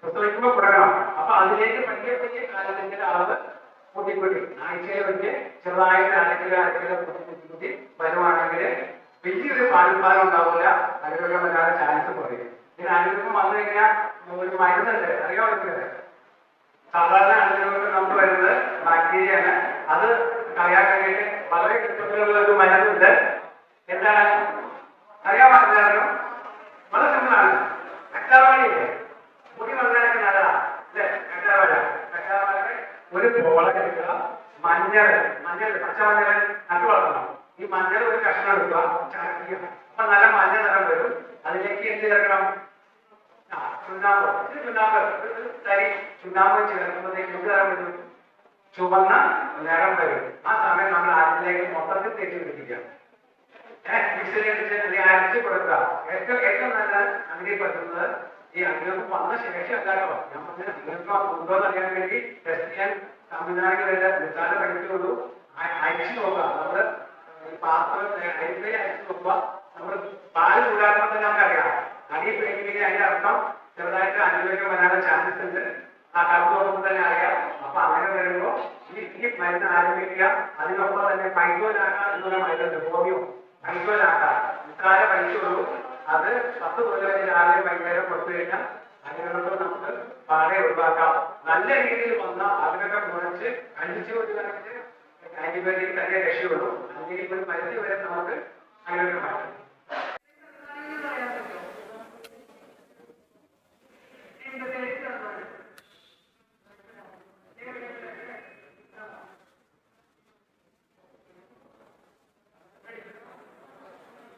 D: പ്രസവിക്കുമ്പോൾ കൊടുക്കണം. അപ്പൊ അതിലേക്ക് പയ്യെ കാലിത്തിന്റെ അളവ് കൂട്ടിക്കൂട്ടി ആഴ്ചയിൽ വെച്ച് ചെറുതായിട്ട് 1 കിലോ കൂട്ടി വരുവാണെങ്കിൽ വലിയൊരു പാൽപ്പാലം ഉണ്ടാവില്ല. അനുരോഗം വരാതെ ചാൻസ് കുറയും. ഇതിന് അനുരോഗം വന്നു കഴിഞ്ഞാൽ ഒരു മരുന്നുണ്ട്, അറിയാമോ? സാധാരണ അനുരോഗം നമുക്ക് വരുന്നത് ബാക്ടീരിയയാണ്. അത് കളയാൻ വേണ്ടിയിട്ട് വളരെ എളുപ്പത്തിലുള്ള ഒരു മരുന്നുണ്ട്. എന്താണ് അറിയാമോ? വളരെ സിമ്പിളാണ്. അച്ചാർവാണിയില്ലേ? മുടി വളരാനൊക്കെ നല്ലതാണ് അല്ലേ? ഒരു പോള എടുക്കുക, മഞ്ഞൾ പച്ചമഞ്ഞൾ നട്ടു വളർത്തണം. ഈ മഞ്ഞൾ ഒരു കഷ്ണം എടുക്കുക, ചതക്കുക. അപ്പൊ നല്ല മഞ്ഞ നിറം വരും. അതിലേക്ക് എന്ത് ചേർക്കണം? ചുണ്ണാമ്പ് തരി ചുണ്ണാമ്പ് ചേർക്കുമ്പോഴത്തേക്ക് എന്ത് നിറം വരും? ചുവന്ന നിറം വരും. ആ സമയം നമ്മൾ അതിലേക്ക് മൊത്തത്തിൽ തേച്ച് പിടിപ്പിക്കുക. മിക്സിയിൽ അരച്ച് കൊടുക്കുക. ഏറ്റവും നല്ല അങ്ങനെ പറ്റുന്നത് ഈ അംഗങ്ങൾക്ക് വന്ന ശേഷം എന്താണോ ഞാൻ പറഞ്ഞ നിങ്ങൾക്ക് ഉണ്ടോന്ന് അറിയാൻ വേണ്ടി ടെസ്റ്റ് ചെയ്യാൻ സംവിധാനങ്ങളില്ല. നിസ്സാര പഠിച്ചുള്ളൂ. അരിച്ചു നോക്കുക. നമ്മള് പാത്രം അരിപ്പയിൽ അരിച്ചു നോക്കുക. നമ്മൾ പാല് ചൂടാക്കുമ്പോൾ തന്നെ നമുക്കറിയാം അരി പിടിക്കുകയും അതിന്റെ അർത്ഥം ചെറുതായിട്ട് അനുഭവിക്കാൻ വരാനുള്ള ചാൻസ് ഉണ്ട്. ആ കറണ്ട് നോക്കുമ്പോൾ തന്നെ അറിയാം. അപ്പൊ അങ്ങനെ വരുമ്പോൾ ഈ മരുന്ന് ആരംഭിക്കുക. അതിനൊപ്പം തന്നെ പൈസോലാക്കാം എന്നുള്ള മരുന്നുണ്ട്, ഹോമിയോ. പൈസോലാക്കാം നിസ്സാര പൈസയുള്ളൂ. അത് 10 കൊല്ലം രാവിലെ വൈകുന്നേരം കൊടുത്തു കഴിഞ്ഞാൽ അതിനകത്ത് നമുക്ക് പാടെ ഒഴിവാക്കാം. നല്ല രീതിയിൽ വന്ന അതിനൊക്കെ മുറിച്ച് അടിച്ചു കൊടുക്കുകയാണെങ്കിൽ ആന്റിബയോട്ടിക് തന്നെ രക്ഷയുള്ളൂ. അല്ലെങ്കിൽ ഒരു പരിധി വരെ നമുക്ക് അതിനൊക്കെ മാറ്റാം.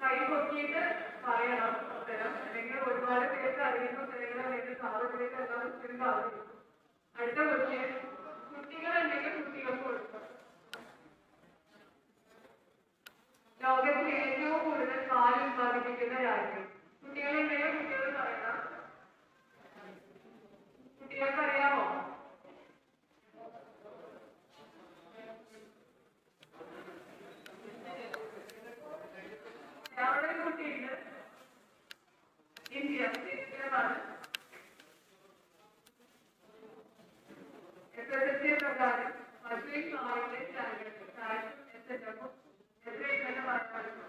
E: കൈപൊക്കിയിട്ട് പറയണം ഉത്തരം. അല്ലെങ്കിൽ ഒരുപാട് പേർക്ക് അറിയുന്ന ഉത്തരങ്ങൾ അല്ലെങ്കിൽ സാധനത്തിലേക്ക് എല്ലാം ഉത്തരം പറഞ്ഞു. അടുത്ത ക്വസ്റ്റ്യൻ, കുട്ടികളുണ്ടെങ്കിൽ കുട്ടികൾക്ക് കൊടുക്കണം. ലോകത്തിൽ ഏറ്റവും കൂടുതൽ പാൽ ഉത്പാദിപ്പിക്കുന്ന രാജ്യം. കുട്ടികളുണ്ടെങ്കിൽ കുട്ടികൾ പറയണം. കുട്ടികൾക്ക് അറിയാമോ? അവിടെ കുട്ടിയുണ്ട്. ഇന്ത്യ ഇന്ത്യമാണ്. SSLC പ്രകാരം പശുവിൻ പാലിന്റെ സ്റ്റാൻഡേർഡ് കാൽസ്യം എത്രയെന്ന് പറയാറുണ്ട്?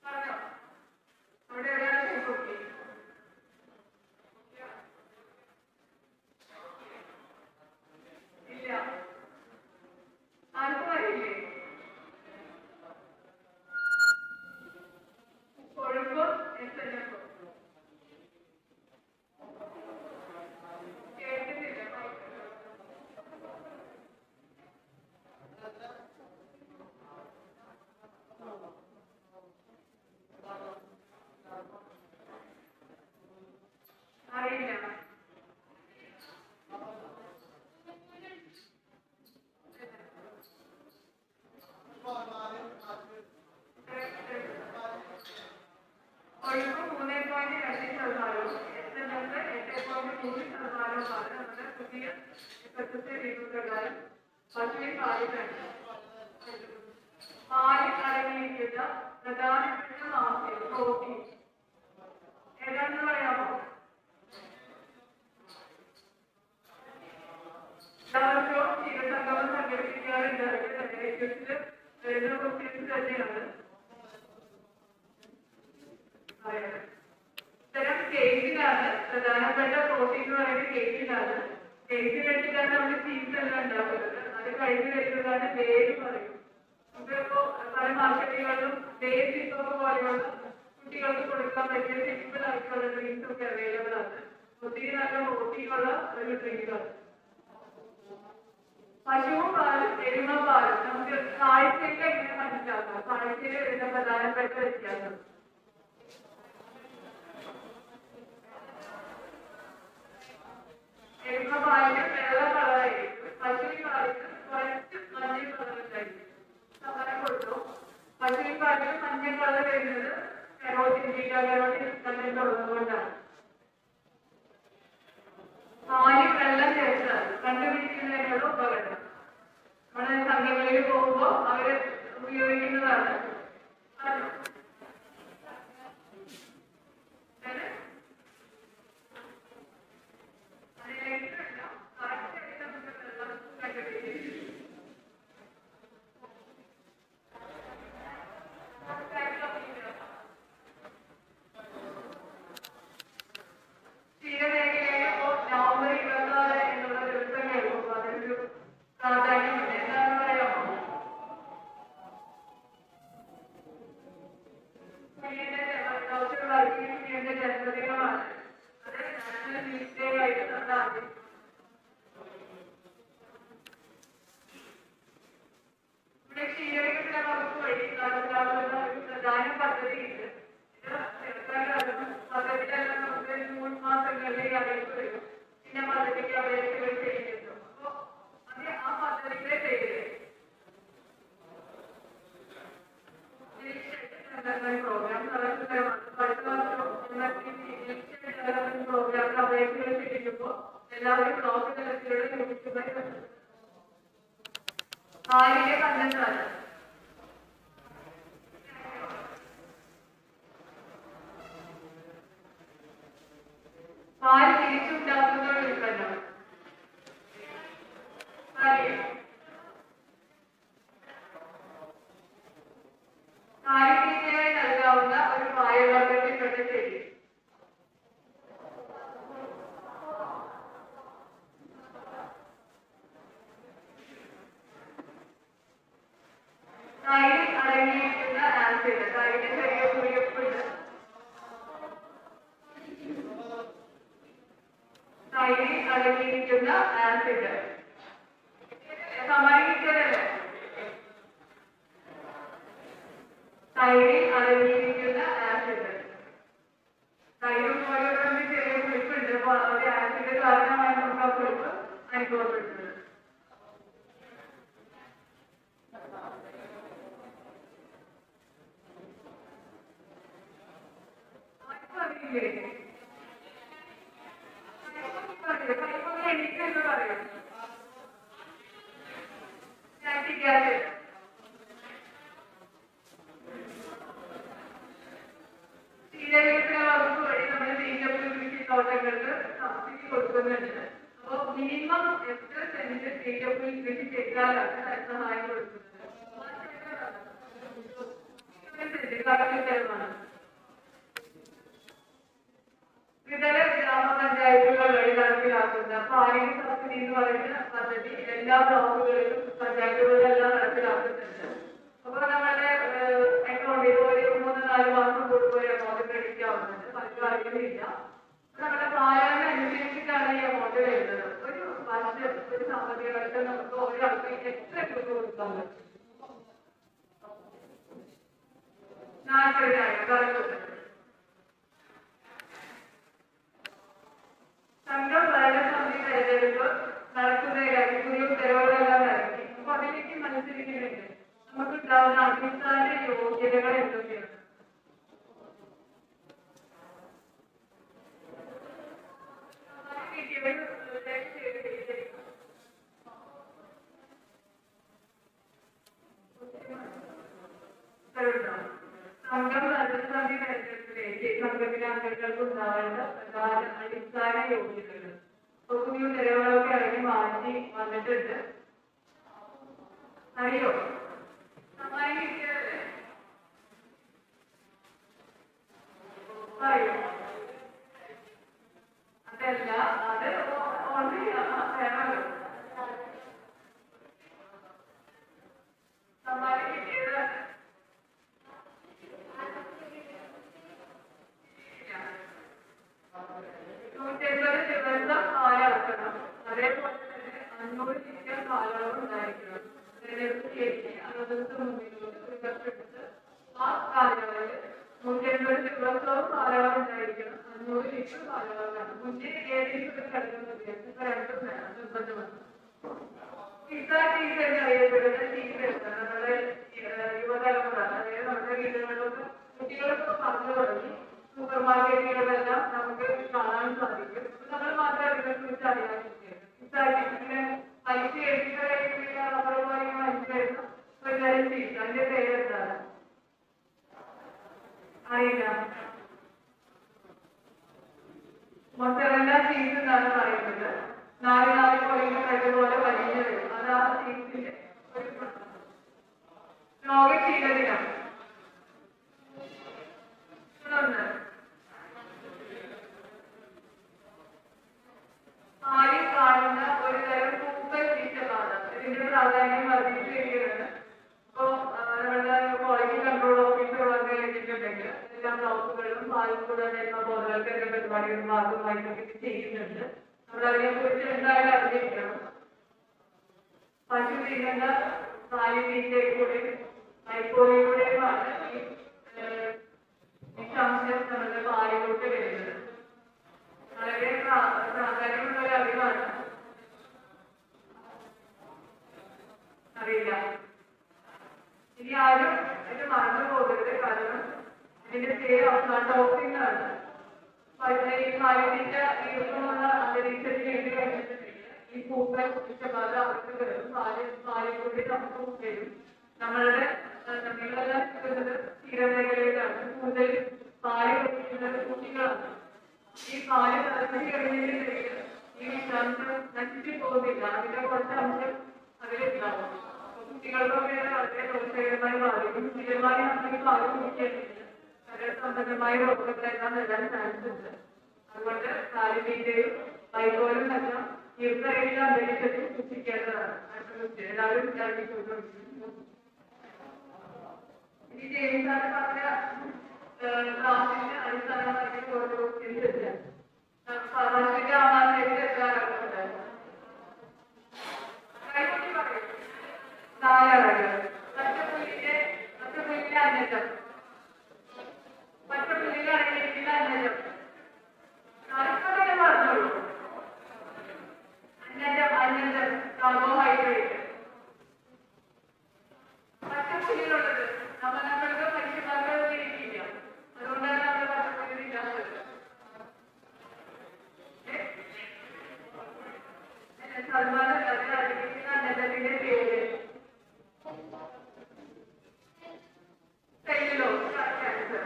E: പറഞ്ഞോ. അവിടെ ഒരാളെ കുട്ടി ഇല്ല. ആർക്കും അറിയില്ലേ? കൊഴുപ്പ് SNF കേട്ടിട്ടില്ല. അറിയില്ല. കൊഴുപ്പ് 3.2%, SNF 8.3%മാണ് നമ്മുടെ പുതിയ SSLC രീതി പ്രകാരം പശുവിൻ പാലിലാണ്. പാലിൽ അടങ്ങിയിരിക്കുന്ന പ്രധാനപ്പെട്ട മാംസ്യം പ്രോട്ടീൻ ഏതാണെന്ന് പറയാമോ? എല്ലാവർക്കും ക്ഷീരസംഗമം സംഘടിപ്പിക്കാറുണ്ട്. വരുന്ന ക്വസ്റ്റ്യൻസ് തന്നെയാണ്. ഇത്തരം കേക്കിലാണ് പ്രധാനപ്പെട്ട പ്രോട്ടീൻ എന്ന് പറയുന്നത്. കേക്കിലാണ് കേക്ക് കഴിച്ചിട്ടാണ് നമ്മൾ ചീസ് എല്ലാം ഉണ്ടാക്കുന്നത്. അത് കഴിഞ്ഞ് വരുന്നതാണ് വേര് പറയും. നമുക്കിപ്പോ പല മാർക്കറ്റുകളിലും വേര് ചിപ്പൊക്കെ പോലെയുള്ള കുട്ടികൾക്ക് കൊടുക്കാൻ പറ്റിയ സിമ്പിൾ ആയിട്ടുള്ള ഡ്രിങ്ക്സ് ഒക്കെ അവൈലബിൾ ആണ്. ഒത്തിരി നല്ല പ്രോട്ടീനുള്ള ഒരു ഡ്രിങ്കാണ്. പശുവും പാലും എരുമ പാലും നമുക്ക് കാഴ്ചയിൽ എങ്ങനെ മനസ്സിലാക്കാം? കാഴ്ചയിൽ വരുന്ന പ്രധാനപ്പെട്ട വ്യത്യാസം എരുമ പാലിന് വെള്ള കളറായിരിക്കും. പശുവിൻ പാലിന് കുറച്ച് മഞ്ഞ കളറുണ്ടായിരിക്കും. സമാനം കൊടുത്തു. പശുവിൻ പാലിന് മഞ്ഞ കളർ വരുന്നത് കരോട്ടിൻ കണ്ടന്റ് ഉള്ളതുകൊണ്ടാണ്. പാലിൽ വെള്ളം ചേർത്താൽ കണ്ടുപിടിക്കുന്നതിനുള്ള ഉപകരണം നമ്മുടെ സംഘങ്ങളിൽ പോകുമ്പോൾ അവര് ഉപയോഗിക്കുന്നതാണ്. ജൂൺ മാസങ്ങളിൽ അറിയിപ്പ് വരും. പിന്നെ പദ്ധതിക്ക് അപേക്ഷകൾ ചെയ്യുന്നു. അപ്പോൾ അത് ആ പദ്ധതിയുടെ പേര് പ്രോഗ്രാം പ്രോഗ്രാമിന് അപേക്ഷകൾ ചെയ്യുമ്പോൾ എല്ലാവരും ബ്ലോക്ക് തലത്തിലുള്ള യൂണിറ്റുമായി ആയിരം കണ്ടെത്താറ് പാൽ തിരിച്ചുണ്ടാക്കുന്ന ഉൽപ്പന്നം കാലിത്തീറ്റയായി നൽകാവുന്ന ഒരു പായവർഗത്തിൽപ്പെട്ട ചെടി. തൈരിൽ അടങ്ങിയിരിക്കുന്ന ആസിഡ്, തൈരിന് ചെറിയ കുഴിയപ്പുണ്ട്. തൈരിൽ അടങ്ങിയിരിക്കുന്ന ആസിഡ് സമാനിക്കലല്ലേ? തൈരിൽ അടങ്ങിയിരിക്കുന്ന ആസിഡ്, തൈരും ഓരോരുത്തരുടെ ചെറിയ കുഴിപ്പുണ്ട്. അപ്പൊ അത് ആസിഡ് കാരണമായി നമുക്ക് ആ കുഴിപ്പ് അനുഭവപ്പെടുന്നത്. എനിക്കെന്ന് പറയാം ക്ഷീരവികസന വകുപ്പ് വഴി നമ്മുടെ കൃഷിത്തോട്ടങ്ങൾക്ക് സബ്സിഡി കൊടുക്കുന്നുണ്ട്. അപ്പോൾ മിനിമം എത്ര സെന്റ് തീറ്റപ്പുൽ കൃഷി ചെയ്താലാണ് ധനസഹായം കൊടുക്കുന്നത്? ചെലവാണ്. ഇതര ഗ്രാമപഞ്ചായത്തുകൾ വഴി നടപ്പിലാക്കുന്ന പാലിന് സബ്സിഡി എന്ന് പറയുന്ന പദ്ധതി എല്ലാ ബ്ലോക്കുകളിലും പഞ്ചായത്തുകളിലെല്ലാം നടപ്പിലാക്കുന്നുണ്ട്. അപ്പൊ നമ്മുടെ അക്കൗണ്ടിൽ ഒരു 3-4 മാസം കൂടുമ്പോൾ എമൗണ്ട് ക്രെഡിറ്റ് ആവുന്നുണ്ട്. പലരും അറിയുന്നില്ല. നമ്മുടെ പ്രായം അനുസരിച്ചിട്ടാണ് ഈ എമൗണ്ട് വരുന്നത്. ഒരു വർഷം ഒരു സാമ്പത്തിക നമുക്ക് ഒരാൾക്ക് എത്ര രൂപ കൊടുക്കാൻ പറ്റും? 40,000 പറഞ്ഞത്. സംഘം ഭരണസമിതി തെരഞ്ഞെടുപ്പ് നടക്കുന്നതിനായി പുതിയ തെരവുകളെല്ലാം നടത്തി. അപ്പൊ അതിലേക്ക് മത്സരിക്കുന്നുണ്ട്. നമുക്ക് ഉണ്ടാവുന്ന അടിസ്ഥാന യോഗ്യതകൾ എന്തൊക്കെയാണ്? സംഘം ഭരണസമിതി തെരഞ്ഞെടുപ്പിലേക്ക് സംഘത്തിലെ അംഗങ്ങൾക്ക് ഉണ്ടാവേണ്ട പ്രധാന അടിസ്ഥാന യോഗ്യതകൾ. പുതിയ തെരവുകളൊക്കെ ഇറങ്ങി മാറ്റി വന്നിട്ടുണ്ട്. അറിയോ? നന്നായി കിട്ടിയതല്ലേ? പറയോ? അതല്ല, അത് ഓൾറെഡി വേണമല്ലോ. നന്നായി കിട്ടിയത് 180 ദിവസം കാലയളക്കണം. അതേപോലെ തന്നെ 500 ലിറ്റർ കാലയളവ് ഉണ്ടായിരിക്കണം. തെരഞ്ഞെടുപ്പ് ശേഷി 60 മുന്നിലോട്ട് വികസിപ്പിച്ച് ആ കാലയളവിൽ 180 ദിവസവും കാലയളവ് ഉണ്ടായിരിക്കണം. 500 ലിറ്റർ കാലയളവാണ്. മുന്നേ ഏതെങ്കിലും ഒരു ഘടകം ഇപ്പൊ രണ്ടും വേണം, നിർബന്ധമാണ്. ടീച്ചർ അറിയപ്പെടുന്ന ടീച്ചർ നമ്മുടെ യുവതലമുറ, അതായത് നമ്മുടെ വീടുകളിലൊക്കെ കുട്ടികളൊക്കെ പറഞ്ഞു തുടങ്ങി. സൂപ്പർ മാർക്കറ്റുകളെല്ലാം നമുക്ക് കാണാൻ സാധിക്കും. നമ്മൾ മാത്രം അതിനെ കുറിച്ച് അറിയാതിരിക്കും. പലിശ എഴുതിയ നമ്മുടെ പോലെ മനസ്സിലായിരുന്നു ഒരു തരം ചീസ്. അതിന്റെ പേരെന്താണ് അറിയില്ല. മൊസറല്ല ചീസ് എന്നാണ് പറയുന്നത്. 4 കൊള്ളിന്റെ കണ്ടുപോലെ വലിഞ്ഞു വരും. അത് ആ ചീസിന്റെ ഒരു ലോക ക്ഷീരദിനം. ആരിൽ കാണുന്ന ഒരു തരം പൂപ്പൽ വിഷമാണ്. ഇതിന്റെ പ്രാധാന്യം വർദ്ധിച്ചു വരികയാണ്. അപ്പോ നമ്മുടെ ക്വാളിറ്റി കൺട്രോൾ ഓഫീസർ വന്ന് കഴിഞ്ഞിട്ടുണ്ടെങ്കിൽ എല്ലാ ബ്ലോക്കുകളിലും പാൽക്കൂട എന്ന ബോധവൽക്കരണ പരിപാടിയുടെ ഭാഗമായിട്ടൊക്കെ ചെയ്യുന്നുണ്ട്. നമ്മൾ അതിനെക്കുറിച്ച് എന്തായാലും അറിഞ്ഞിരിക്കണം. പശു തിന്നുന്ന കാലിത്തീറ്റയിലൂടെയും ഇതിന്റെ പേര് ടോപ്പിംഗ് ആണ്. ഈ മാലിന്യ ഈർപ്പമുള്ള അന്തരീക്ഷത്തിൽ എഴുതി കഴിഞ്ഞിട്ടുണ്ടെങ്കിൽ ഈ പൂക്കൾ ഇഷ്ടപാത അവർക്ക് വരും. പാലിലൂടെ നമുക്ക് വരും. നമ്മളുടെ നമ്മളെല്ലാം നിൽക്കുന്നത് തീരമേഖലയിലാണ്. കൂടുതൽ പാല് കൊടുക്കുന്നത് കുട്ടികളാണ്. ഈ പാല് തിളച്ച് കഴിഞ്ഞിട്ടുണ്ടെങ്കിൽ ഈ വിഷാംശം നശിച്ചു പോകുന്നില്ല. അതിന്റെ കുറച്ച് അംശം അതിലുണ്ടാവും. കുട്ടികൾക്കൊക്കെ വളരെ ദോഷകരമായി ബാധിക്കും. സ്ഥിരമായി നമ്മൾ പാല് കുടിക്കുന്നില്ല. സംബന്ധമായ രോഗങ്ങളെല്ലാം വരാൻ ചാൻസ് ഉണ്ട്. അതുകൊണ്ട് പാലിന്റെയും വൈകോലും എല്ലാം ഈർക്കയിലെ അന്തരീക്ഷത്തിൽ സൂക്ഷിക്കേണ്ടതാണ്. എല്ലാവരും വിചാരിച്ചുകൊണ്ടിരിക്കുന്നു. ഇനി ജെയിംസാണ് പറഞ്ഞ ക്ലാസിന്റെ അടിസ്ഥാനമായിട്ട് ഓരോ ചിന്തില്ല. സാധാരണ ആവാനായിട്ട് എത്താറുണ്ട്. കൈകൊട്ടി പറയും നാലടകൾ പച്ചപ്പുല്ലിന്റെ അന്നജം പച്ചപ്പുല്ലിന്റെ അടങ്ങിയിരിക്കുന്ന അന്നജം പറഞ്ഞോളൂ. അന്നജം കാർബോഹൈഡ്രേറ്റ് പച്ചപ്പുല്ലിലുള്ളത് നമ്മൾക്ക് മനുഷ്യന്മാർക്ക് ഇരിക്കില്ല. അതുകൊണ്ടാണ് നമ്മൾ പച്ചപ്പുല്ലിൽ ഇല്ലാത്തത്. സൽമാൻ അടങ്ങിയിരിക്കുന്ന അന്നജത്തിന്റെ പേര് ക്യാൻസർ.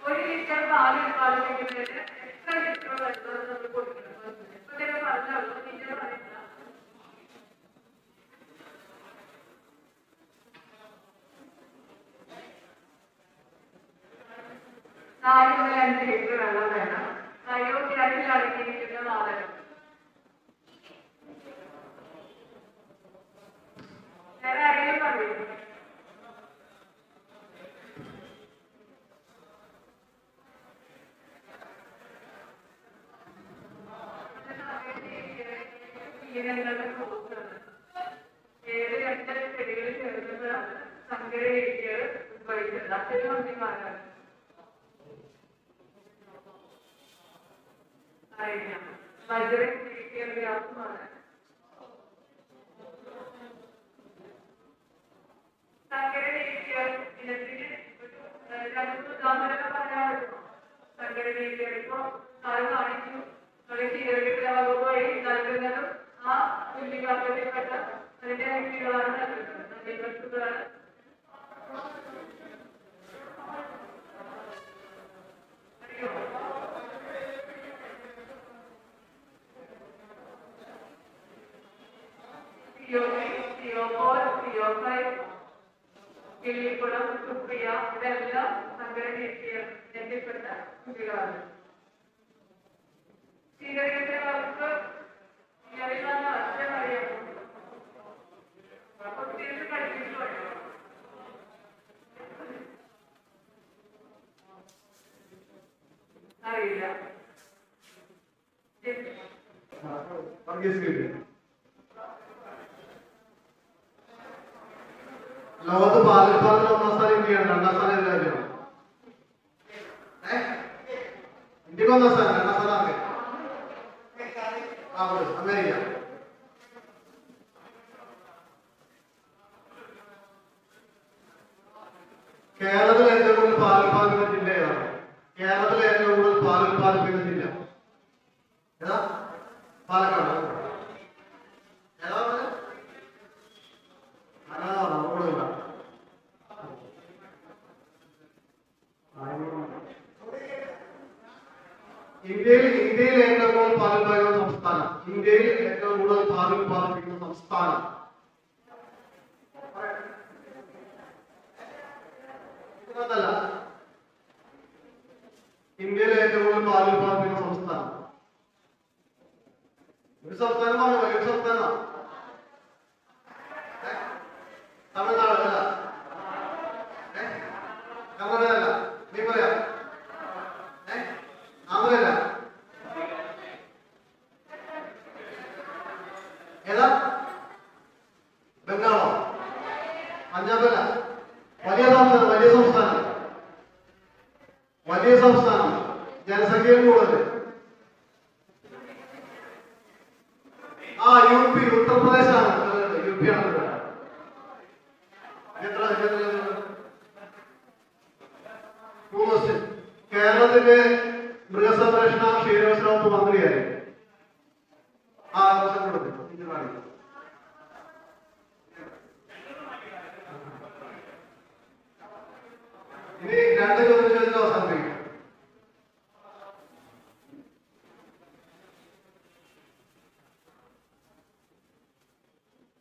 E: ഒരു ലിറ്റർ പാല് ഉത്പാദിപ്പിക്കുന്നതിന് എത്ര ലിറ്റർ വെള്ളം നമ്മൾ കൊടുക്കണം? ഇപ്പൊ തന്നെ പറഞ്ഞല്ലോ, ടീച്ചർ പറയുന്ന 4 മുതൽ 5 ലിറ്റർ വെള്ളം വേണം. ബയോഗ്യാസിൽ അടങ്ങിയിരിക്കുന്ന വാതകം വേറെ ആരെങ്കിലും പറയും? ഏത് 2 ചെടികൾ ചേർന്നതാണ് സങ്കര രീതികൾ ഉത്ഭവിച്ചത്. അച്ഛനും അമ്മമാരാണ്. അറിയാം വജ്രം വ്യാസമാണ്. സങ്കര രീതികൾ ഇനത്തിന് 2 ഉദാഹരണം പറയാമായിരുന്നു. സങ്കര രീതികൾ ഇപ്പോ അത് കാണിച്ചു. വഴി നൽകുന്നതും ആ തുല്യപാത്രത്തിൽപ്പെട്ട അതിന്റെ വ്യക്തികളാണ് നൽകുന്നത്. വസ്തുക്കളാണ്. കിള്ളിക്കുളം, സുപ്രിയ ഇതെല്ലാം സങ്കരപ്പെട്ട കുട്ടികളാണ്. സ്വീകരിക്കുന്നവർക്ക് അറിയാമോ? കുട്ടികൾക്ക് പഠിപ്പിച്ചു അറിയില്ല.
F: ലോകത്ത് പാലുൽപാദനം 1ാം സ്ഥാനം ഇന്ത്യയാണ്. 2ാം സ്ഥാനം ഏത് രാജ്യമാണ്? ഇന്ത്യക്ക് 1ാം സ്ഥാനം. 2ാം സ്ഥാനം അമേരിക്ക. കേരളത്തിൽ ഏറ്റവും കൂടുതൽ പാലുൽപാദിപ്പിക്കുന്ന ജില്ല ഏതാണ്? കേരളത്തിൽ ഏറ്റവും കൂടുതൽ പാലുൽപാദിപ്പിക്കുന്ന ജില്ല ഏതാ? പാലക്കാട്. ഏതാ? നമ്മളില്ല. ഇന്ത്യയിൽ ഏറ്റവും കൂടുതൽ പാലുൽപാദിക്കുന്ന സംസ്ഥാനം. ഇന്ത്യയിൽ ഏറ്റവും കൂടുതൽ പാലുൽപാദിപ്പിക്കുന്ന സംസ്ഥാനം അതല്ല. ഇന്ത്യയിലെ ഏറ്റവും കൂടുതൽ പാലുൽപാദിപ്പിക്കുന്ന സംസ്ഥാനം ഒരു സംസ്ഥാനമാണ്. വലിയൊരു സംസ്ഥാനമാണ്. തമിഴ്നാട് അല്ല. കർണാടക അല്ല. നീ പറയാം. ആന്ധ്രയല്ല. ഏതാ? ബംഗാളോ? പഞ്ചാബല്ല. വലിയ സംസ്ഥാനം ജനസംഖ്യയിൽ കൂടുതൽ. UP, ഉത്തർപ്രദേശാണ്. UP ആണ്. കേരളത്തിന്റെ മൃഗസംരക്ഷണ ക്ഷീരവികസന വകുപ്പ് മന്ത്രിയായി ആ അവസരം കൊടുത്തു. ഇനി 2 ചോദ്യം ചോദിച്ചിട്ട് അവസാനിപ്പിക്കും.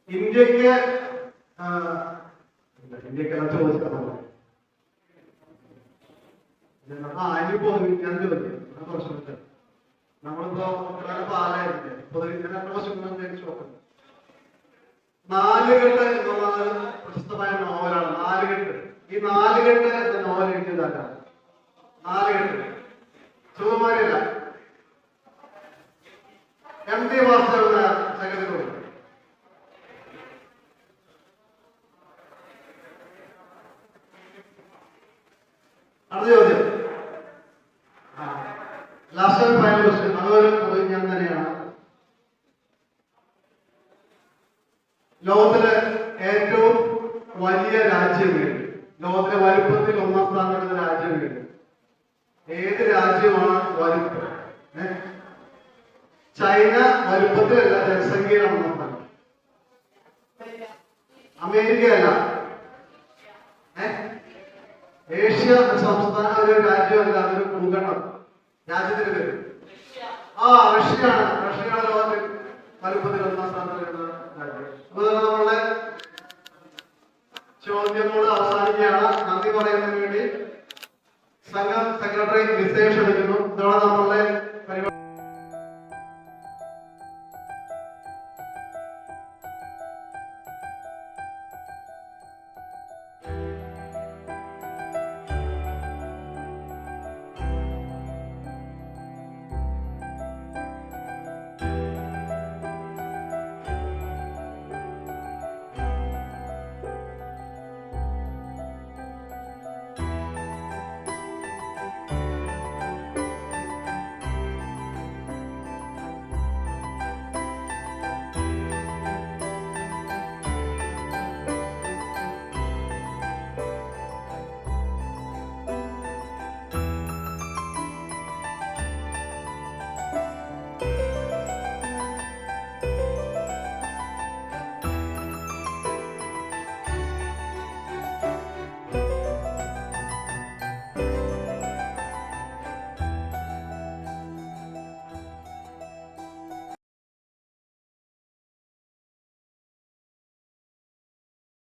F: ഇന്ത്യക്ക് ചോദിച്ചിട്ടുണ്ടോ? ഇനിയിപ്പോ ഞാൻ ചോദിക്കാം പ്രശ്നം. നമ്മളിപ്പോ പാലായിരുന്നു പൊതുവെ പ്രശ്നം തിരിച്ചു നോക്കുന്നത്. 4 കെട്ട് എന്നുള്ളത് പ്രശസ്തമായ നോവലാണ്. 4 കെട്ട്. ഈ 4 കെട്ട് എന്ന നോവൽ എഴുതിയതാണ്. 4 കെട്ട് സുകുമാരിയല്ല, MT വാസുദേവൻ നായർ സെക്രട്ടറി. അടുത്ത ചോദ്യം, ലാസ്റ്റ് ആൻഡ് ഫൈനൽ ക്വസ്റ്റ്യൻ. അതൊരു പൊതുവിജ്ഞാനം തന്നെയാണ്. ലോകത്തിലെ ഏറ്റവും വലിയ രാജ്യം ഏത്? ലോകത്തിലെ വലുപ്പത്തിൽ 1ാം സ്ഥാനത്തുള്ള രാജ്യം ഏത്? ഏത് രാജ്യമാണ് വലുപ്പം? ചൈന വലുപ്പത്തിലല്ല, ജനസംഖ്യയിലാണ് 1ാം സ്ഥാനം. അമേരിക്കയല്ല, ഏഷ്യ സംസ്ഥാനം ഒരു രാജ്യമല്ല, അതൊരു ഭൂഖണ്ഡം. രാജ്യത്തിന്റെ പേര് റഷ്യയാണ്. റഷ്യയാണ് ലോകത്തിൽ വലുപ്പത്തിൽ 1ാം സ്ഥാനത്ത് വരുന്ന രാജ്യം. അപ്പൊ നമ്മളുടെ ചോദ്യങ്ങളോട് അവസാനിക്കുകയാണ്. നന്ദി പറയുന്നതിന് വേണ്ടി സംഘം സെക്രട്ടറി വിശേഷം എടുക്കുന്നു.